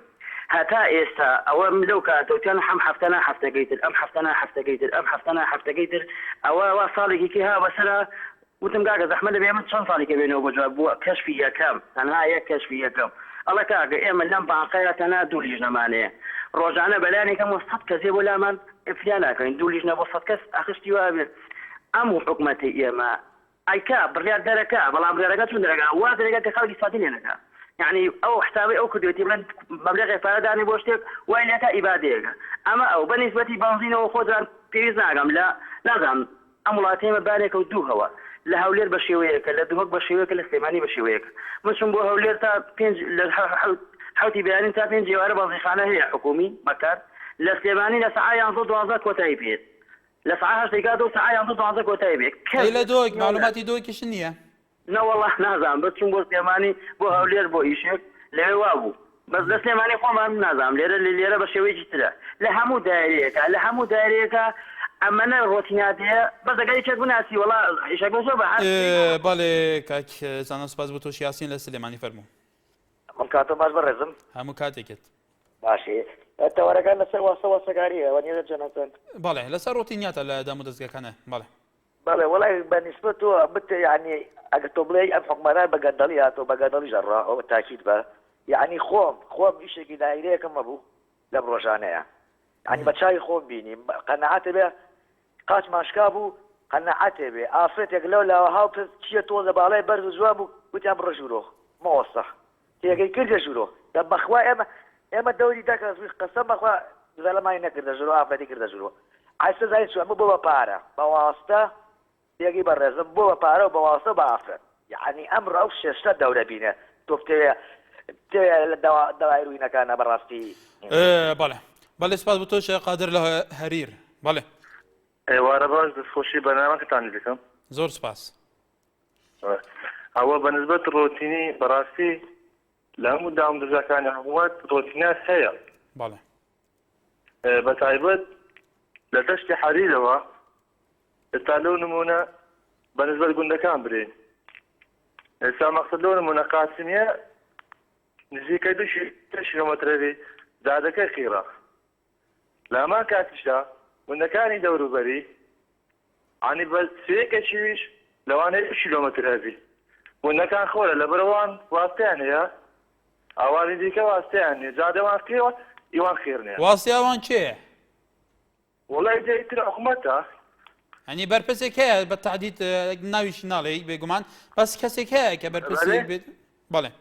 هەتا ئێستا ئەوە لەو کاتەوتیان هەم هەفتەنا هەفتەگەیتر ئەم هەفتەنا هەفتەگەیتر ئەم هەفتەنا هەفتەگەیتر ئەوە وا ساڵێکی ها بەسەرا وتم کاکە زەحمەت دەبێ من چەند ساڵێکە بێنەوە بۆ جواب بووە کەشفی یەکەم تەنها یەک کەشفی یەکەم ئەڵە کاکە ئێمە لەم بانقەیە تەنها دوو لیژنەمانەیە ڕۆژانە بەلایەنێکەم وە 100 کەسێ بۆ لامان ئفیا ناکەین دوو لیژنە بۆ 100 کەس ئاخشتی وا بێت ئەم حکوومەتی ئێمە ئایکا بڕیار دەرەکە بەڵام بڕیارەکە چون دەرەکە وا دەرەکە کە خەڵکی ساتین لێنەکە یعنی ئەو حسابی ئەو کردوێتی بڵێن مەبلەغی پارەدانی بۆ شتێک وای لێتە ئیبادەیەکە ئەمە ئەو بەنسبەتی بەنزینەوە خۆتان پێویست ناگەم لە نازانم ئەم وڵاتێمە بارێکە و دووهەوە لە هەولێر بە شێوەیەکە لە دووهەک بە شێوەیەکە لە سلێمانی بە شێوەیەکە من چون بۆ هەولێر تا حوتی بەیانین تا 5 جێوارە بازیخانە هەیە حکومی بەکار لە سلێمانی لە سەعای 11 کۆتایی پێت لە سەعای 8 و سەعای 11 کۆتایی بێت لە دۆک معلوماتی دۆکیش نییە نەوەڵڵا نازانم بە چون بۆ سلێمانی بۆ هەولێر بۆ ئیشێک لەوێ وا بوو بەس لە سلێمانی خۆمان نازانم لێرە بە شێوەیەکی ترە لە هەموو دایرەیەکە ئەمەنە ڕۆتیناتەیە بەس دەگەی چێک بناسی وەڵا ئیشەکە زۆر بە بەڵێ کاک زانە سپاس بۆ تۆ یاسین لە سلێمانی فەرموو من کاتۆ باش بەڕێزم هەموو کاتێکت باشێ تەوەرەکان لەسەر واسەگاریە وەنیە جەنەتەن بەڵێ لەسەر ڕۆتینیاتە لە دام و دەستگەکانە بەڵێ بەڵێ وڵی بەنسبە تۆ بت یعنی ئەگە تۆ بڵێ ئەم حکومەران بەگەندەڵی هاتۆ بەگەندەڵی ژەڕاوە تاکید بە یعنی خۆم ئیشێکی دایرەیەکم مەبوو لەم ڕۆژانەیە ینی بە چای خۆم بینیم قەنەعەتە بێ قاچ ماشکا بوو قەنەعەتێ بێ ئافرەتێک لەو لاوە هاوپرد چییە تۆزە باڵای بەرز و جوان بوو گوتیان بڕە ژوورۆ مەوەسە تێگەی کردە ژوورۆ دە بەخوا ئێمە دەوری دەکەس قەسەم بەخوا زەلەمای نەکردە ژوورۆ ئافرەتی کردە ژوورۆ ئایسە زای چوە ئەمە بۆ بە پارە بەواسطە تێگەی بەڕێزم بۆ بە پارە و بەواسطە بە ئافرەت یعنی ئەمڕۆ ئەو شێشتە دەورە بینە تۆ لە دەوای ڕووینەکانە بەڕاستی بەڵێ سپاس بۆ تۆش قادر لە هەریر بەڵێ ئێوارە باش دەستخۆشی بەنامەکەتانی دەکەم زۆر سپاس ئەوە بەنسبەت ڕۆتینی بەڕاستی لە هەموو دام دەزاکانی حکوومەت ڕۆتینات هەیە بەڵێ بە تایبەت لە دەشتی حەریرەوە ئێستا لەو نمونە بەنسبەت گوندەکان برێن ئێستا مەقسەد لەو نمونە قاسمیە نزیکەی 2 کیلۆمەترەوی دادەکەی خیڕە لە هەمان کاتیشدا گوندەکانی دەوروبەری عنی بە سێکەشیویش لەوانەیە 2 کیلۆمەتر هەبی گوندەکان خۆرە لە بەرەوان واستیان هەیە ئەوانی دیکە واستیان نیە جادەوان خێوە ئیوان خێر نیە واستیاوان چێ؟ وڵای جێتر حکوومەتە ئەنی بەرپرسێک هەیە بە تەعدید ناویشی ناڵێ بێگومان بەس کەسێک هەیە کە بەرپرسێک بێت بەڵێ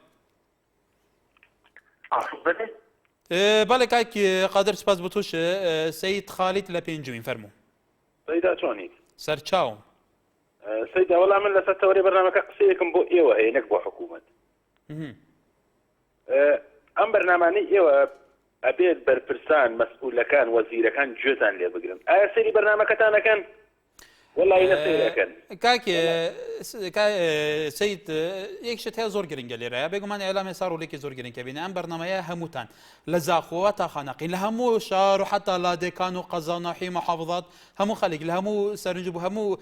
بەڵێ کاکی قادر سپاس بۆ تۆش سەید خالیت لە پێنجمین فەرموو سەیدا چۆنیت سەرچاوم سەیدا وەڵام من لەسەر تەوەری بەرنامەکە قسەیەکم بۆ ئێوە هەیە نەک بۆ حکوومەت ئەم بەرنامانەی ئێوە ئەبێت بەرپرسان مەسئولەکان وەزیرەکان گوێتان لێ بگرن ئایا سەیری بەرنامەکەتانەکەن وەڵی نەسەیرەکەن کاکێ سەید یەک شت هەیە زۆر گرنگە لێرەیە بێگومان ئێلامێ ساڕۆڵێکی زۆر گرنگکە بینە ئەم بەرنامەیە هەمووتان لە زاخۆوە تا خانەقین لە هەموو شار و حتا لادێکان و قەزا و ناحی محافظات هەموو خەڵک لە هەموو سەرنج بوو هەموو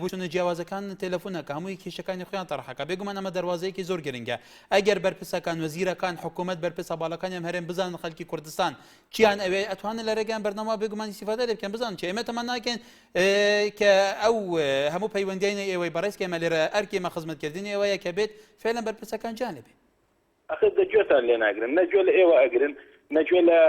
بچونە جیاوازەکان تەلەفۆنەکە هەمووی کێشەکانی خۆیان تەڕەحەکە بێگومان ئەمە دەواازەیەکی زۆر گرنگە ئەگەر بەرپرسەکان وەزیرەکان حکوومەت بەرپرسە باڵەکانیان هەرێن بزانن خەڵکی کوردستان چیان ئەوێ ئەتوانن لە ڕێگەیان بەرنامە بێگومان استیفادە لێ بکەن بزانن چی ئێمە تەمان ناکەن کە ئەو هەموو پەیوەندیانە ئێوەی بەڕێز کێمە لێرە ئەرکێمە خزمەتکردنی ئێوەیە کە بێت فعلا بەرپرسەکان جانێ بێت ئەخر دەگوێتان لێ ناگرن نەگوێ لە ئێوە ئەگرن نەگوێ لە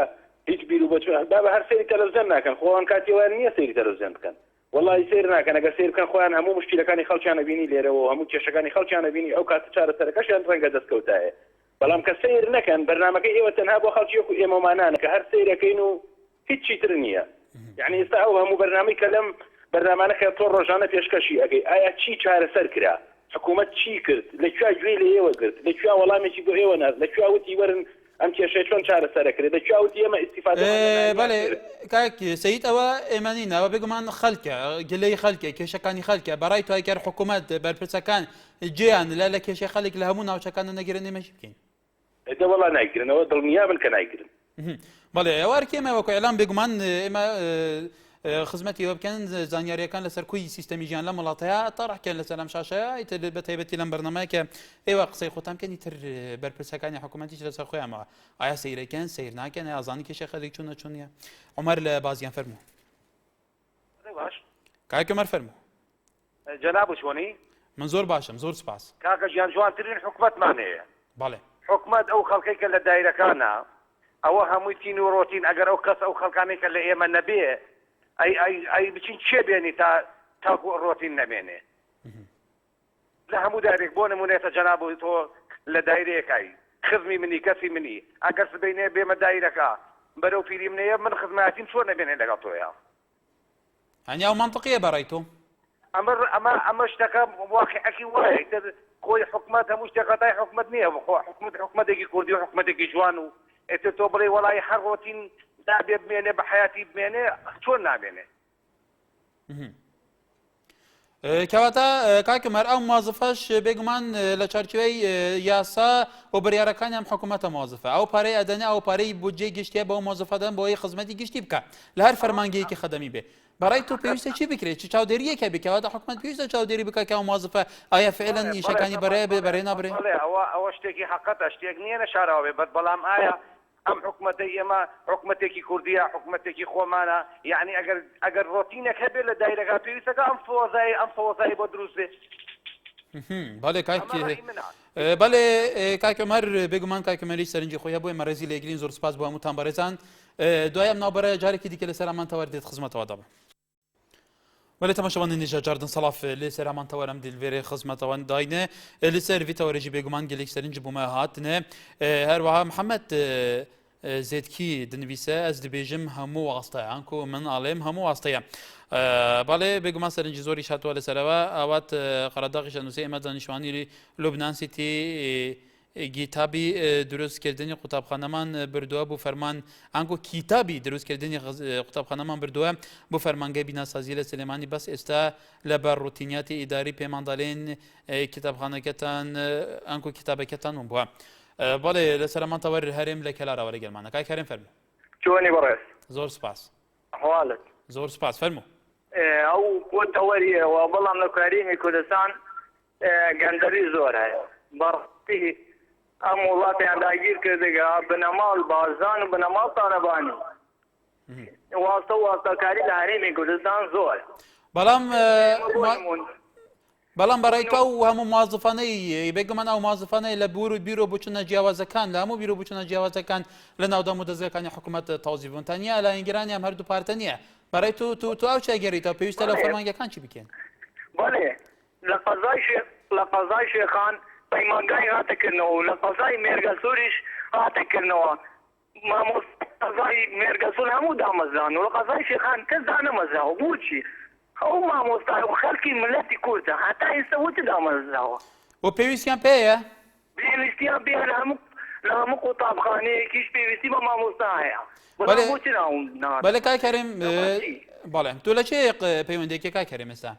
هیچ بیر و بەچ با بە هەر سەیری تەلەڤیزیۆن ناکەن خۆیان کاتیوان نییە سەیری تەلەڤیزیۆن بکەن وەڵی سیر ناکەن ئەگەر سیر بکەن خۆیان هەموو مشکلەکانی خەڵکیانە بینی لێرەوە هەموو کێشەکانی خەڵکیانە بینی ئەو کاتە چارەسەرەکەشیان ڕەنگە دەستکەوتایە بەڵام کە سیر نەکەن بەرنامەکەی ئێوە تەنها بۆ خەڵکی وەکو ئێمەمانانە کە هەر سیرەکەین و هیچی تر نییە یعنی ئێستا ئەو هەموو بەرنامەی کە لەم بەرنامانەکە تۆ ڕۆژانە پێشکەشی ئەگەی ئایا چی چارەسەر کرا حکوومەت چی کرد لەکوێ گوێی لە ئێوە کرد لەکوێ وەڵامێکی بۆ ئێوە ناز لەکوێ وتی وەرن ئەم کێشەی چۆن چارەسەرەکرێت لەکوێ وتی ئێمە ئیستیفادە بەڵێ کاک سەید ئەوە ئێمەنینەوە بێگومان خەڵکە گلەی خەڵکە کێشەکانی خەڵکە بەڕای توایکار حکوومەت بەرپرسەکان جیان لە کێشەی خەڵک لە هەموو ناوچەکانە نەگیرن ئێمەش بکەین وەڵا نایگرنەوە دڵنیا بن کە نایگرن بەڵێ ئێوارکێمە وەکو ئێلام بێگومان ئێمە خزمەتی ئەوە بکەن زانیاریەکان لەسەر کوی سیستەمی ژیان لە وڵاتەیە تاڕحکەن لەسەر ئەم شاشەیە ئیتر بە تایبەتی لەم بەرنامەیە کە ئێوە قسەی خۆتان بکەنی تر بەرپرسەکانی حکوومەتیش لەسەر خۆیانەوە ئایا سەیرەکەن سیر ناکەن ئازانی کێشە خەڵک چوونە چوونیە عومەر لە بازیان فەرموو کاک عومەر فەرموو جەناب چۆنی من زۆر باشم زۆر سپاس کاکە ژیان جوانترین حکومەتمان هەیە بەڵێ حکومەت ئەو خەڵکەی کە لە دایرەکانە ئەوە هەمووی تین و ڕۆتین ئەگەر ئەو کەس ئەو خەڵکانەی کە لە ئێمە نەبێ ئەی بچین چێ بێنی تاکو ڕۆتین نەبێنێ لە هەموو دایرێک بۆ نمونێتە جەناب تۆ لە دایرەیەکایی خزمی منی کەسی منی ئەگەر سبەینێ بێمە دایرەکە بەرەو پیری منەیە من خزمەتیم چۆن نەبێنێ لەگەڵ تۆیە هەنیا و منطقیە بەڕای تۆ ئەمە شتەکە واقعەکی وایە خۆی حکومەت هەموو شتێکەتای حکومەت نییە حکومەتێکی کوردی و حکومەتێکی جوان و ئێتر تۆ بڵێ وەڵی هەر ڕۆتین نابێ بمێنێ بە حیاتی بمێنێ چۆن نابێنێ کەواتە کاکەمەر ئەو موازفەش بێگومان لە چارچوەی یاسا بۆ بڕیارەکانی ئەم حکوومەتە موازفە ئەو پارەی ئەدەنێ ئەو پارەی بودجێ گشتیە بەو موازفەدەن بۆ ئەوەی خزمەتی گشتی بکە لە هەر فەرمانگەیەکی خەدەمی بێ بەڕای تۆ پێویستە چی بکرێت چی چاودێریەکە بکەواتە حکوومەت پێویستە چاودێری بکە کە ئەو موازفە ئایا فعلا ئیشەکانی بەڕێ بێ بەڕێ نابڕێ ئەوە شتێکی حەقەتە شتێک نییە نەشاراوێ بەڵام ئایا ئەم حکومەتەی ئێمە حکومەتێکی کوردیە حکومەتێکی خۆمانە یعنی ئەگەر ڕۆتینێک هەبێت لە دایرەکە پێویستەکە ئەم فۆزایی بۆ دروست بێت. بەڵێ بەڵێ کاکەمەر بێگومان کاکەمەری سەرنجی خۆی بۆی مەڕێزی لێگرین زۆر سپاس بۆ هەمووتان بەڕێزان دوایەم ناوبەرە جارێکی دیکە لەسەر ئەمانتەوە دێت خزمەتەوە دەبە. ولی تماشاوان نیجا جاردن سلاف لسر همان توارم دیلوری خدمتوان داینه لسر ویتاورجی بگمان گلیک سرنج بوم هاتنه هر وها محمد زیدکی دنویسه از دبیجم همو واسطه انکو من علم همو واسطه باله بگمان سرنج زوری شاتو لسر و اوات قراردادش نوسی امد دانشمندی لبنان سیتی کتابی درست کردنی قطبخانه‌مان بردوه بو فرمان انگو کتابی درست کردنی قطبخانه‌مان بردوه بو فرمانگه بیناسازی لسلیمانی بس استا لبر روتینیات اداری پیماندالین کتابخانه کتان انگو کتابه کتان اون بوا باله لسلمان تور هرم لکلارا ولی گلمانه کای کریم فرمو چونی برس زور سپاس حوالت زور سپاس فرمو او قوت توریه و بلام لکاریمی کردستان گندری زور هست برقی ام وڵاتیان داگیر کردگە بنەماڵ بازان و بنەماڵ تاالبانی واستە واستەکاری لە هەرێمی کوردستان زۆر بەڵام بەڕێکە و هەموو موازفانەی بێگومان ئەو موازفانەی لە بیرۆ بچونە جیاوازەکان لە هەموو بیرۆ بچونە جیاوازەکان لە ناودەم و دەستگاکانی حکوومەت تازیبوونتانە لە ئینگرانی ئەم هەردوو پارتە نییە بەڕێ تو ئەو چاگەریتەوە پێویستە لە فەرمانگەکان چی بکەن بەڵێ لە قەزای شێخان پەیمانگای هاتەکردنەوە و لە قەزای مێرگەسووریش هاتەکردنەوە قەزای مێرگەسوور هەموو دامەزران و لە قەزای شێخان کەس دانەمەزراوە بۆچی ئەو مامۆستا و خەڵکی ملەتی کوردە هەتا ئێستا وت دامەزراوە و پێویستیان پێیە پێویستیان پێ لە هەموو قوتابخانەیەکیش پێویستی بە مامۆستا هەیە بەڵێ کای کەریم بەڵێ تۆ لە چێ پەیوەندێکی کای کەریم ئێستا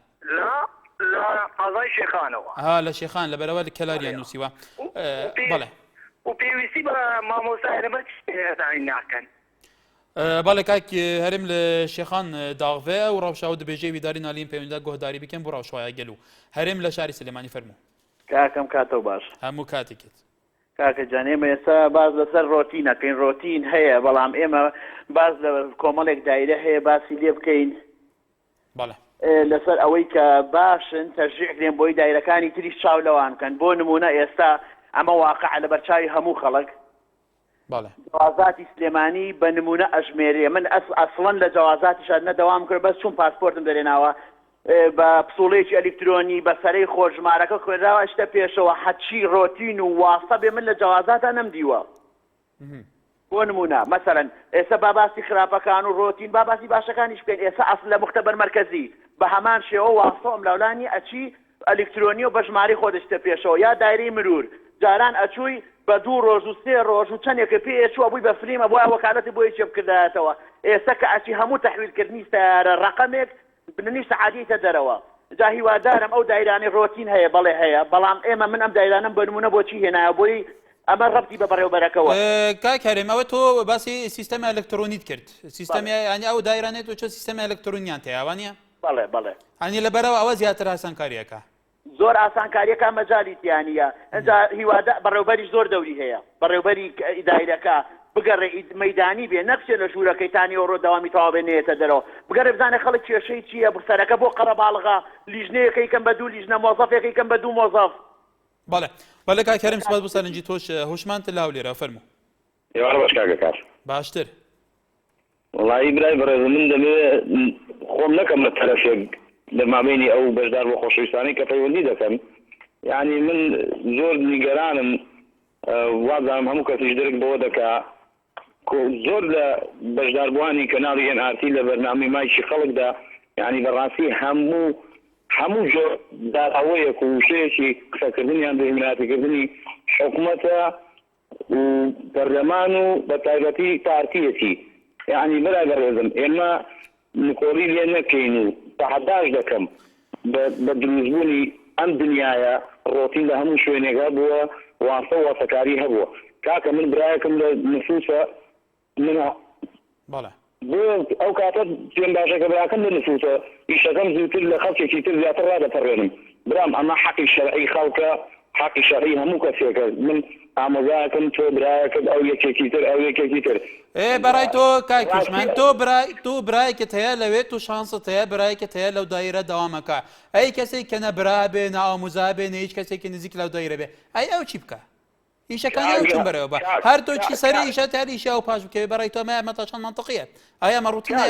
قەزای شێخانەوە لە شێخان لە بەرەوە کەلاریان نووسیوە بەڵێ و پێویستی بە مامۆستایەمە چی ناکەن بەڵێ کاک هەرم لە شێخان داغڤێ و ڕەوشاو دەبێژێ ویداری نالین پەیوەندیدا گۆهداری بکەن بۆ ڕەوشوایە گەلو هەرم لە شاری سلێمانی فەرموو کاکەم کاتەوە باش هەموو کاتێکت کاکە جان ئێمە ئێستا باز لەسەر ڕۆتینەکەین ڕۆتین هەیە بەڵام ئێمە باز لە کۆمەڵێک دایرە هەیە باسی لێ بکەین بەڵێ لەسەر ئەوەی کە باشن تەرژیح دێن بۆی دایرەکانی تریش چاو لەوان بکەن بۆ نمونە ئێستا ئەمە واقع لە بەرچاوی هەموو خەڵک جوازاتی سلێمانی بە نمونە ئەژمێرێ من ئەسڵەن لە جوازاتیشان نەدەوام کرد بەس چون پاسپۆرتم دەرێناوە بە پسوڵەیەکی ئەلکترۆنی بەسەرەی خۆشمارەکە خوێراوە شتە پێشەوە حەچی ڕۆتین و واسە بێ من لە جوازاتە نەمدیوە بۆ نمونە مەسەرەن ئێستا باباسی خراپەکان و ڕۆتین باباسی باشەکانیش بکەین ئێستا ئەسڵ لە مختبەر مەرکەزی بە هەمان شێوە واسۆم لەولانی ئەچی ئەلکترۆنی و بە ژماری خۆدەشتە پێشەوە یا دایرەی مرور جاران ئەچووی بە 2 ڕۆژ و 3 ڕۆژ و چەندێکە پێچووە بووی بە فلیمە بۆ وەکالەتی بۆی چێ بکردایەتەوە ئێستا کە ئەچی هەموو تەحویلکردنی سیارە ڕقەمێک بننی سەعادیتە دەرەوە جا هیوادارم ئەو دایرانی ڕۆتین هەیە بەڵێ هەیە بەڵام ئێمە من ئەم دایرانم بە نمونە بۆچی هێنایە بۆی ئەمە ڕەبتی بە بەڕێوەبەرەکەوە کاک هەرێمەوە تۆ باسی سیستەمی ئەلکترۆنیت کرد سیستەمی ئەنی ئەو دایرانێت و چ سیستەمی ئەلکترۆنیان تەیاوانە بەڵێ بەڵێ ئەنی لەبەرەوە ئەوە زیاتر ئاسانکاریەکە زۆر ئاسانکاریەکە مەجالیتیانە ئەجا هیوادە بەڕێوەبەری زۆر دەوری هەیە بەڕێوەبەری دایرەکە بگەڕێ مەدانی بێ نەخشێ لە ژوورەکەیتانی ئەوڕۆ داوامی تەواو بێنێتە دەرەوە بگەڕێ بزانێ خەڵک کێشەی چییە بسەرەکە بۆ قەرەباڵغا لیژنەیەکەیکەم بە 2 لیژنە مۆزەفێکەکەم بە 2 مۆزەف بەڵێ بەڵێ کاک هەرێم سپاس بۆ سەرنجی تۆش هوشمانتە لاو لێرە فەرموو باش کاکە کار باشتر وڵی برای بەڕێز من دەبێت خۆم نەکەم لە تەرەفێک لە مابینی ئەو بەشدار بۆ خۆشەویستانی کە پەیوەندی دەکەم یعنی من زۆر نیگەرانم وازانم هەموو کەسیش درک بەوە دەکا زۆر لە بەشداربووانی کەناڵی NRT لە بەرنامەی مایکی خەڵکدا یعنی بەڕاستی هەموو جۆر داڕەوەیەک و شەیەکی قسەکردنیان دەهێناتیکردنی حکوومەتە و پەرلەمان و بە تایبەتی پارتیەتی یعنی برای بەڕێزم ئێمە نکۆڵی لێ نەکەین و تەحەداش دەکەم بە دروستبوونی ئەم دنیاە ڕۆتین لە هەموو شوێنێکە بووە واسە واسەکاری هەبووە کاکە من برایەکەم لە نفوسە منە بۆ ئەو کاتە پێم باشەکە براکەم لە نفوسە ئیشەکەم زووتر لە خەڵکێکی تر زیاتر ڕادەپەڕێنم برام ئەمە حەقی شەرعی خەڵکە حق شرعي همو كسيك من ئامۆزایەکەم تۆ برایەکەت ئەو یەکێکی تر ئەو یەکێکی تر بەڕای تۆ کای کوشمان تۆ برایەکت هەیە لەوێت تو شانست هەیە برایەکت هەیە لەو دایرە دەوامەکە ئەی کەسێک کە نەبرا بێ نائامۆزا بێ هیچ کەسێکی نزیک لەو دایرە بێ ئەی ئەو چی بکە ئیشەکانی ئەو چون بەرەوە بە هەر تۆچی سەری ئیشە تاری ئیشە و پاش بکەوێ بەڕای تۆ مەتە چەند منطقیە ئایا مەڕوتینە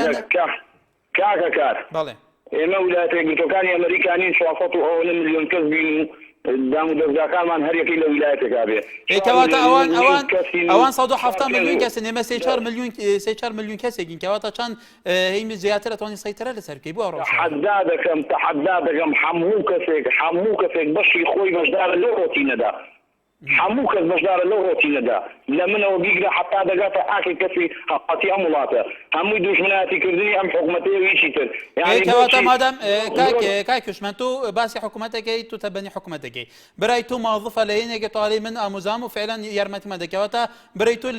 کاکە کار بەڵێ ئێمە ویلایەتە یەکگرتووەکانی ئەمریکانین 400 ملیۆن کەس بین و دام و دەستگاکانمان هەر یەکەی لە ویلایەتێکا بێ کەواتە ئەوان 170 ملیۆن کەسن ئێمە 3-4 ملیۆن کەسێکین کەواتە چەند هەیمی زیاتر ئەتوانی سەیترە لەسەر بکەی بۆ ڕۆژ تەحەدا دەکەم هەموو کەسێک بەشی خۆی بەشدارە لەو ڕۆتینەدا هەموو کەس بەشدارە لەو ڕۆتینەدا لە منەوە بیگرە حتا دەگاتە ئاکی کەسی حقەتی ئەم وڵاتە هەمووی دوژمنایەتیکردنی ئەم حکوومەتەیە ویچی تر کەواتە مادام کاک کوشمە تۆ باسی حکوومەتەکەی تو تەبەنی حکوومەتەکەی برای تۆ ماوظفە لە هێنێکە تۆڵی من ئاموزام و فعلەن یارمەتیمە دەکەواتە برای تۆ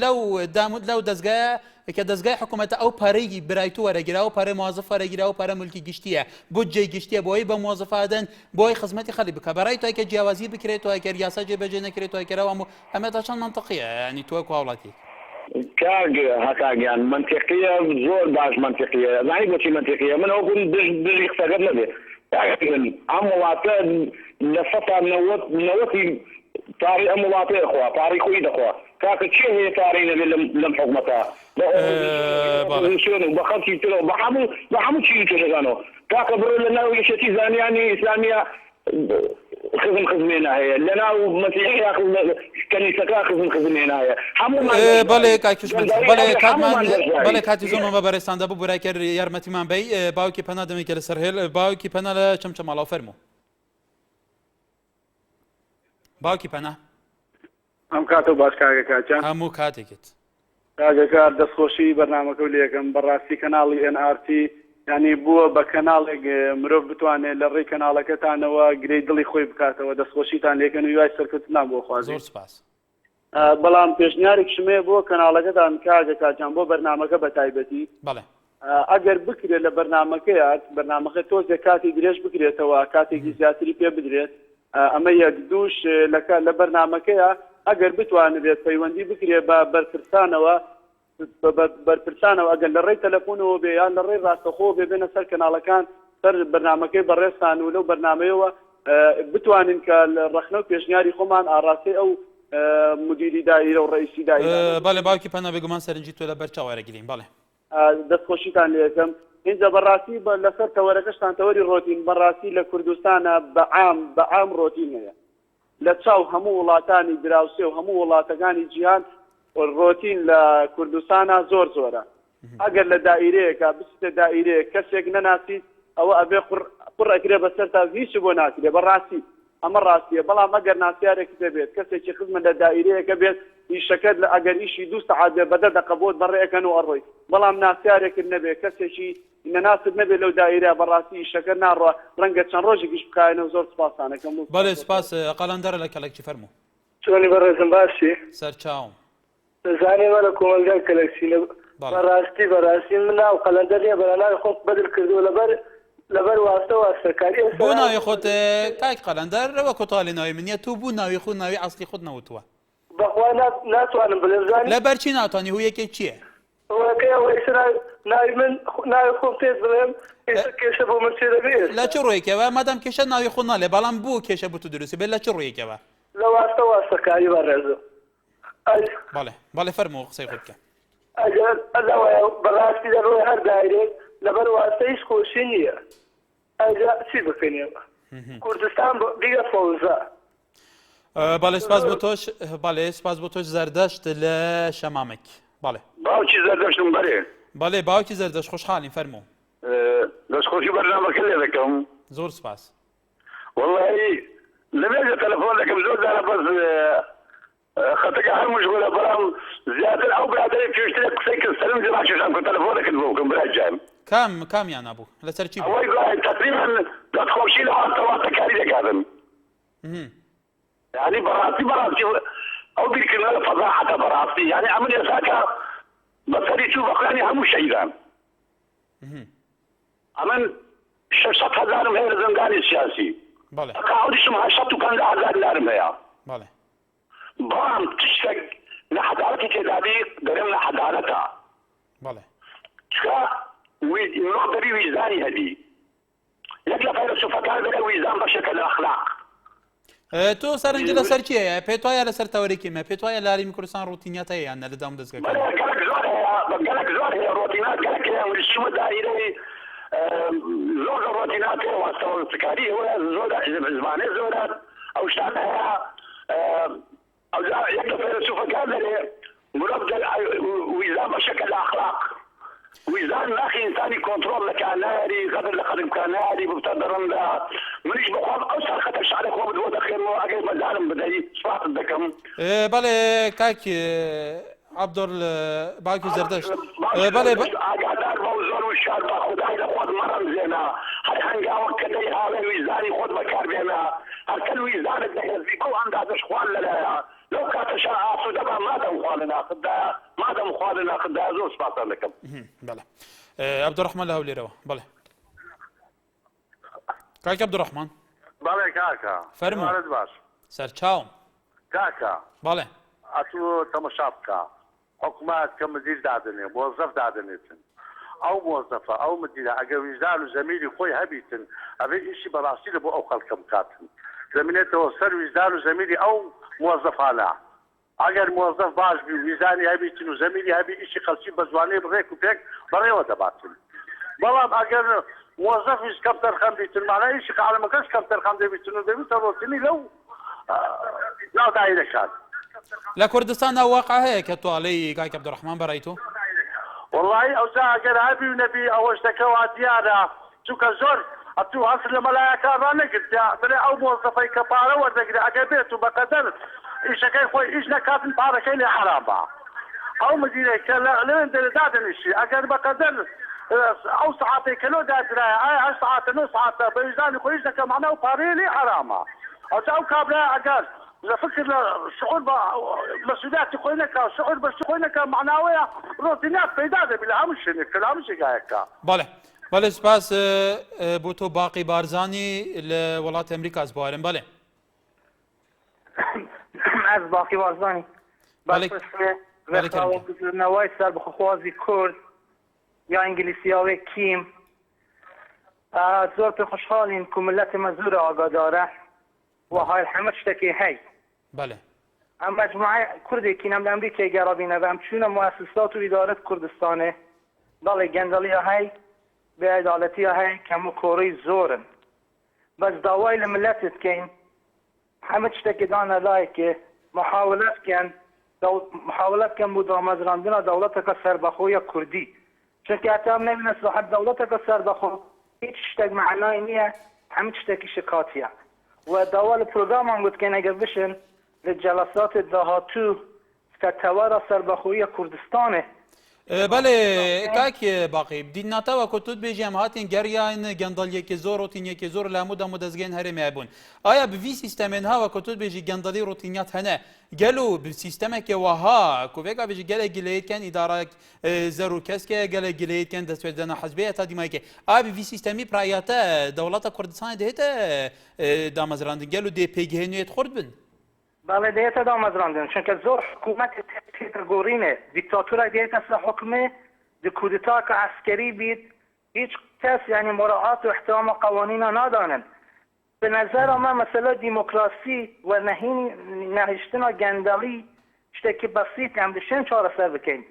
لەو دەستگایە کە دەستگای حکوومەتە ئەو پارەی برای تو وەرەگیرا و پارەی موازف وەرەگیرا و پارە مولکی گشتیە بودجەی گشتیە بۆی بە موازفادەن بۆی خزمەتی خەڵی بکە بەڕای تۆی کە جیاوازی بکرێت و ئەگەر یاسا جێبەجێ نەکرێت و ئەگەرەوە ئەمە تا چەند منطقیە ینی تۆ وڵاتی کاگ هەتاگیان منطقیە زۆر باش منطقیە زانی بۆچی منطقیە من ئەو دژی قسەگەت نەبێ ئەم وڵاتە لە سەتا نەوەتی پاری ئەم وڵاتەیە خوا پاری خۆی دەخوا کاکە چێ هەیە پارەی نەبێت لەم حکوومەتە بە خەڵکی ترەوە بە هەموو چی تێدەگانەوە کاکە بڕۆ لە ناو یەکێتی زانیانی ئیسلامیە خزمێنە هەیە لە ناو مەسیحەیە کەنیسەکە خزمێنە هەیە هەموو بەڵێ بەڵێ کاتی زۆرمە بە بەڕێستاندا بوو برای کرد یارمەتیمان بەی باوکی پەنا دەمێکە لەسەر هێل باوکی پەنا لە چەمچە ماڵاو فەرموو باوکی پەنا ئەم کاتە باش کاگە کاچان هەموو کاتێکت کاگەکار دەستخۆشی بەرنامەکە و لێکم بەڕاستی کەناڵی NRT ینی بووە بە کەناڵێک مرۆڤ بتوانێت لە ڕێی کەناڵەکەتانەوە گرەی دڵی خۆی بکاتەوە دەستخۆشیتان لێکن و یوای سەرکەوتنان بۆ خوازی زۆر سپاس بەڵام پێشنیارێک شمێ بۆ کەناڵەکەتان کاگە کاچان بۆ بەرنامەکە بە تایبەتی بەڵێ ئەگەر بکرێت لە بەرنامەکەیات بەرنامەکە تۆزێک کاتی درێژ بکرێتەوە کاتێکی زیاتری پێ بدرێت ئەمە یەک دووش لە بەرنامەکەیە ئەگەر بتوانێت پەیوەندی بکرێت بە بەرپرسانەوە ئەگەر لە ڕێی تەلەفۆنەوە بێ یان لە ڕێی ڕاستەخۆ بێ بێنە سەر کەناڵەکان سەر بەرنامەکەی بەڕێستان و لەو بەرنامەیەوە بتوانین کە ڕەخنە و پێشنیاری خۆمان ئاڕاستی ئەو مدیری دایرە و ڕئیسی دایرە بەڵێ باوکی پەنا بێگومان سەرنجی تۆ لە بەرچاو وەرەگرین بەڵێ دەستخۆشیتان لێ یەکەم اینجا بەڕاستی لەسەر تەوەرەکەشتان تەوەری ڕۆتین بەڕاستی لە کوردستانە بە عام ڕۆتین هەیە لە چاو هەموو وڵاتانی دراوسێ و هەموو وڵاتەکانی جیهان ڕۆتین لە کوردستانە زۆر زۆرە ئەگەر لە دائیرەیەکە بچیتە دائیرەیە کەسێک نەناسیت ئەوە ئەبێ قوڕ ئەکرێ بەسەر تا هیچ بۆ ناکرێ بەڕاستی ئەمە ڕاستیە بەڵام ئەگەر ناسیارێک بێت کەسێکی خزمە لە دائیرەیەکە بێت ئیشەکەت لە ئەگەر ئیشی 2 سەعات بێ بەدە دەقەبۆت بەڕێەکەن و ئەڕۆی بەڵام ناسیارێکت نەبێت کەسێکی نەناسب نەبێت لەو دائیرە بەڕاستی ئیشەکە ناڕوە ڕەنگە چەند ڕۆژێکیش بکایەوە زۆر سپاسانەکەم بەڵێ سپاس قەڵەندەرە لە کەلێکی فەرموو چۆنی بەڕێزم باشی سەرچاوم زانێ وەرە کۆمەلگای کەلەکسینە بەڕاستی من ناو قەلەندەریە بەرەناوی خۆت بەدر کردو لەبەر واستە واستەکاری بۆ ناوی خۆت کاک قەلەندەر ڕەوە کۆتاڵی ناوی منیە تو بوو ناوی خۆ ناوی ئەسڵی خۆت نەوتووە بەخوا ناتوانم بڵێم زانی لەبەرچی ناتوانانی هو یەکێک چییە ناوی من ناوی خۆم پێت بڵێم کێشە بۆ من چێ دەبێت لە چ ڕۆیەکەوە مادام کێشە ناوی خۆ ناڵێ بەڵام بوو کێشە بوو تو دروستی بێت لە چ ڕۆیەکەوە لە واستە واستەکاری بەڕێزم بەڵێ فەرموو قسەی خۆت بکە ئەگەر ئەلەوەیە بەڕاستی دەڕۆی هەر دایرێت لەبەر واستە هیچ خۆشی نییە ئەجا چی بکەنێەوە کوردستان دیگە فەوزە بەڵێ سپاس بۆ تۆش بەڵێ سپاس بۆ تۆش زەردەشت لە شەمامێک بەڵێ باوکی زەردەشتم بەرێ بەڵێ باوکی زەردەشت خۆشحاڵین فەرموو دەستخۆشی بەرنامەکە لێ دەکەم زۆر سپاس وەڵی لەبێ تەلەفۆن دەکەم زۆر دارە بەس خەتەکە هەر مشغولە بەڵام زیاتر ئەو برادەی پێشترێک قسەی کرد سەرم جێماشێشان کە تەلەفۆنەکەت بۆ بکەم برای جان کامیان نبوو لەسەر چی ئەوەی گوای تقریبا دەستخۆشی لە واتەکاری دەکاتن يعني براسي او بيكنا فضاحه براسي يعني عمل يساكا بس شوف يعني هم شيئا عمل 600,000 هي الزنقاني السياسي بەڵێ تقاعدشم 850,000 دینارم هەیە بەڵێ بەڵام تشتێک لە حەداڵەتی تێدابی دەرێم لە حەداڵەتە بەڵێ چکە مەختەری ویزانی هەبی یەک لە فەیلسوفەکان دەڵێ ویزان بەشێکە لە ئەخلاق تۆ سەرنج لەسەر چییە پێت وایە لەسەر تەوەرێکی مە پێت وایە لە هەرێمی کوردستان ڕوتینیات هەیە یان لە دام دەستگاکان گەلک زۆر هەیە ڕۆتینات گەلک هەیە وریشمە دایرەی زۆر ڕۆتینات هەیە واستەوەسکاری هەیە زۆر زمانێ زۆرە ئەو شتان هەیە یەک لە فەیلسوفەکان دەڵێ مرۆڤ ویزان بەشێکە لە ئەخلاق ویزان ناخی ئینسانی کۆنتڕۆڵ لەکە ناری غەدر لە قەدم بکە ناری ببتە دەڕەندا منیش بخوام ئەو ساخەتە شعرە خۆ بدووە دەخێنەوە ئەگەر مەزارم بدەی سوپاتت دەکەم بەڵێ کاک عەبدوڵ باوکی زەردەشت بەڵێ ئاگادار بە زۆر و شار بە خودای لە خۆت مەڕەمزێنە هەر هەنگاوە کە دەی هاوێ ویزانی خۆت بەکاربێنە هەرکەل ویزانت دەهێزی کۆ ئەندازەش خوان لەلایە لەو کاتەشا ئاسوودە بە مادەم خوا لە ناخدایە مادەم خوا لە ناخدایە زۆر سوپاسان دەکەم بەڵێ عەبدوڕەحمان لە هەولێرەوە بەڵێ کاک عەبدوڕەحمان بەڵێ کاکە فەرموو باش سەرچاوم کاکە بەڵێ ئەتوو تەمەشا بکە حکومات کە مدیر دادنێ مۆزەف دادنێتن ئەو مۆزەفە ئەو مدیرە ئەگەر ویژدان و زەمیری خۆی هەبیتن ئەبێ ئیشی بەڕاستی لە بۆ ئەو خەڵکە بکاتن دەمێنێتەوە سەر ویژدان و زەمیری ئەو مۆزەفانە ئەگەر مۆزەف باش بی ویزانی هەبیتن و زەمیری هەبی ئیشی خەڵکی بە جوانەی بڕێک و پێک بەڕێوە دەباتن بەڵام ئەگەر موظفیش کەم تەرخەم بیتن معنای ئیشی قالەمەکەش کەم تەرخەم دەبیتن و دەبیتە ڕۆتینی لەو ناو دایرەکان لە کوردستاندا واقع هەیە کە توڵەی کاک عەبدوڕەحمان بەڕای تۆ والله ئەوجا ئەگەر هەبی و نەبی ئەوەش دەکەوا دیارە چونکە زۆر ئەتوو هەست لە مەلایەکانڕان نەگرتیا بڵێ ئەو مۆزەفەی کە پارە وەردەگرێت ئەگەر بێت و بەقەدەر ئیشەکەی خۆی ئیش نەکاتن پارەکەی لێ حرامە ئەو مدیرێک کە لەوێن دەردادنیشی ئەگەر بەقەدەر ئەو سعاتێک کەلۆ دادرایە ئایا 8 ساعتە 9 ساعتە بە ویژدانی خۆیش دەکەم معنە و پارەیە لێ حرامە ئەوجا ئەو کابرا ئەگەر لە فکر لە شعور بە مەسئولیەتی خۆی نەکا شعور بەشتی خۆی نەکا معناوەیە ڕۆتینات پەیدا دەبی لە هەموو شوێنێک لە هەموو شێگایەکە بەڵێ بەڵێ سپاس بۆ تۆ باقی بارزانی لە وڵاتی ئەمریکا سپارم بەڵێ ئەس باقی بارزانی نەوەی سەر بخۆخوازی کورد یا ئینگلیسیاوێ کیم زۆر پێ خۆشحاڵین کو ملەتمە زۆر ئاگادارە وهاي الحمد شتكي هاي بله ام مجموعه كردي كينام لامريكا قرابين ام شنو مؤسسات واداره كردستانه ضل جندليه هاي بعدالتيه هاي كم كوري زورن بس دواي الملت كاين حمد شتكي دانا لايك محاولات كان مدرمزراندنا دولتك سربخويه كردي شكاتام نبي نصلح دولتك سربخو هيك شتك معناه نيه حمد شتكي شكاتيه ودوال البرنامج هم كان يقبشن للجلسات الدهاتو كتوارى سربخوية كردستانه بله کاک باقی بدیناتەوە کە توت بێژی ئەم هاتین گەریان گەندەڵیەکی زۆر ڕۆتینیەکی زۆر لە هەموو دەمودەستگەین هەرێمی هەبوون ئایا بڤی سیستەمێن هاوە کە توت بێژی گەندەڵی ڕۆتینیات هەنە گەل و سیستەمێکی وەها کوێکا بێژی گەلێک گلەیەکەن ئیدارە زەر و کەسکە گەلێک گلەیەکەن دەستپێدەنە حەزبەیە تا دیمایکە ئا بڤی سیستەمی پرایەتە دەوڵەتە کوردستان دێتە دامەزراندن گەل و دێ پێگەهێنوێت خورد بن بله دیتا دامزراندن چون که زور حکومت تیترگورینه دیکتاتور دیتا سر حکمه دی کودتا که عسکری بید هیچ کس یعنی مراعات و احترام قوانین ندانن به نظر من مثلا دموکراسی و نهشتنا گندلی شتکی بسیط هم دشن چهار سر بکن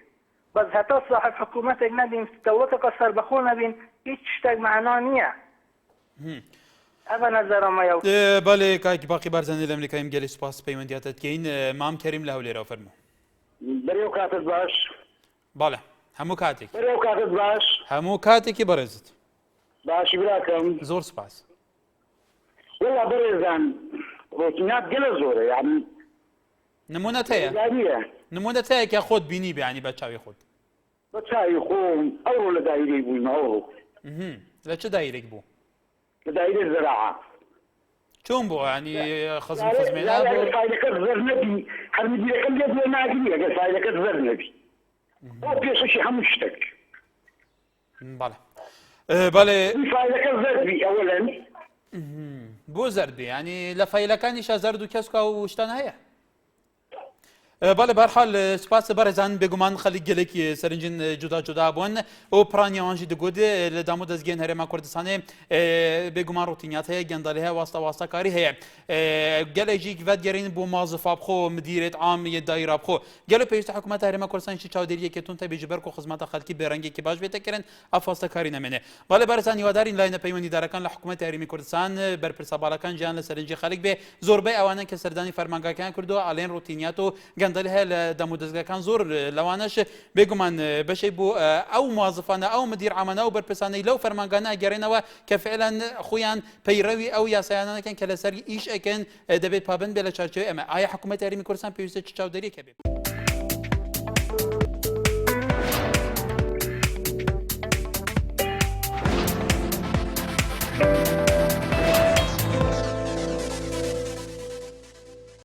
بس حتی صاحب حکومت اگه ندیم دولت که سر بخور نبین هیچ شتک معنا نیه بەڵێ کاکی باقی بارزانانی لە ئەمریکایم گەلی سوپاس پەیوەندیاتت کەین مام کەریم لە هەولێرەوە فەرموو بەرێو کاتت باش بەڵێ هەموو کاتێک بەرێو کاتت باش هەموو کاتێکی بەڕێزت باشی براکەم زۆر سوپاس وڵا بەڕێزان ڕۆتینات گەلە زۆرە یعنی نمونەت هەیە نمونەت هەیە کە خۆت بینی بێ بە چاوی خۆت بە چاوی خۆم ئەوڕۆ لە دایرەی بووینەوە ئەوڕۆ لە چه دایرێک بوو دایرە زراعە چۆن بۆ ینی خزم خزمێنە بوو فایدەکەت زەر نەبی هەر مدیرەکەم لێت لێ ناگیری ئەگەر فایدەکەت زەر نەبی بۆ پێشەشی هەموو شتێک بەڵێ فایدەکەت زەر بی ئەوەلەن بۆ زەردی ینی لە فەیلەکانیشە زەرد و کەسکە و شتان هەیە بەڵێ بەرحال سپاس بەڕێزان بێگومان خەڵک گەلێکی سەرنجین جودا جودا بوون ئەو پرانیاوانژی دەگوتێ لە دام و دەستگەین هەرێما کوردستانê بێگومان ڕوتینیات هەیە گەندەڵی هەیە واستە واستەکاری هەیە گەلێکی ڤەت گەڕین بۆ مازفا بخۆ مدیرێت عام دایرا بخۆ گەلە پێویستە حکوومەت هەرێما کوردستانیشی چاودێریەکێتون تا بێژ بەرک و خزمەتە خەڵکی بێڕەنگێکی باش بێتەکردن ئەفاستەکاری نەمێنێ بەڵێ بەرزان هیوادارین لای نەپەیوەندیدارەکان لە حکوومەت هەرێمی کوردستان بەرپرسە باڵەکان گیان لە سەرنجی خەڵک بێ زۆربەی ئەوانە کە سەردانی فەرمانگاکان کردووە ئاڵێن ڕوتینیات و گەندەلی هەیە لە دەم و دەستگاکان زۆر لەوانەش بێگومان بەشەی بۆ ئەو موازفانە ئەو مدیر عامانە و بەرپرسانەی لەو فەرمانگانە ئەگەڕێنەوە کە فعلەن خۆیان پەیڕەوی ئەو یاسایانەکەن کە لەسەر ئیش ئەکەن دەبێت پابند بێ لە چارچەوەی ئەمە ئایا حکوومەت هەرێمی کوردستان پێویستە چ چاودێریەکە بێت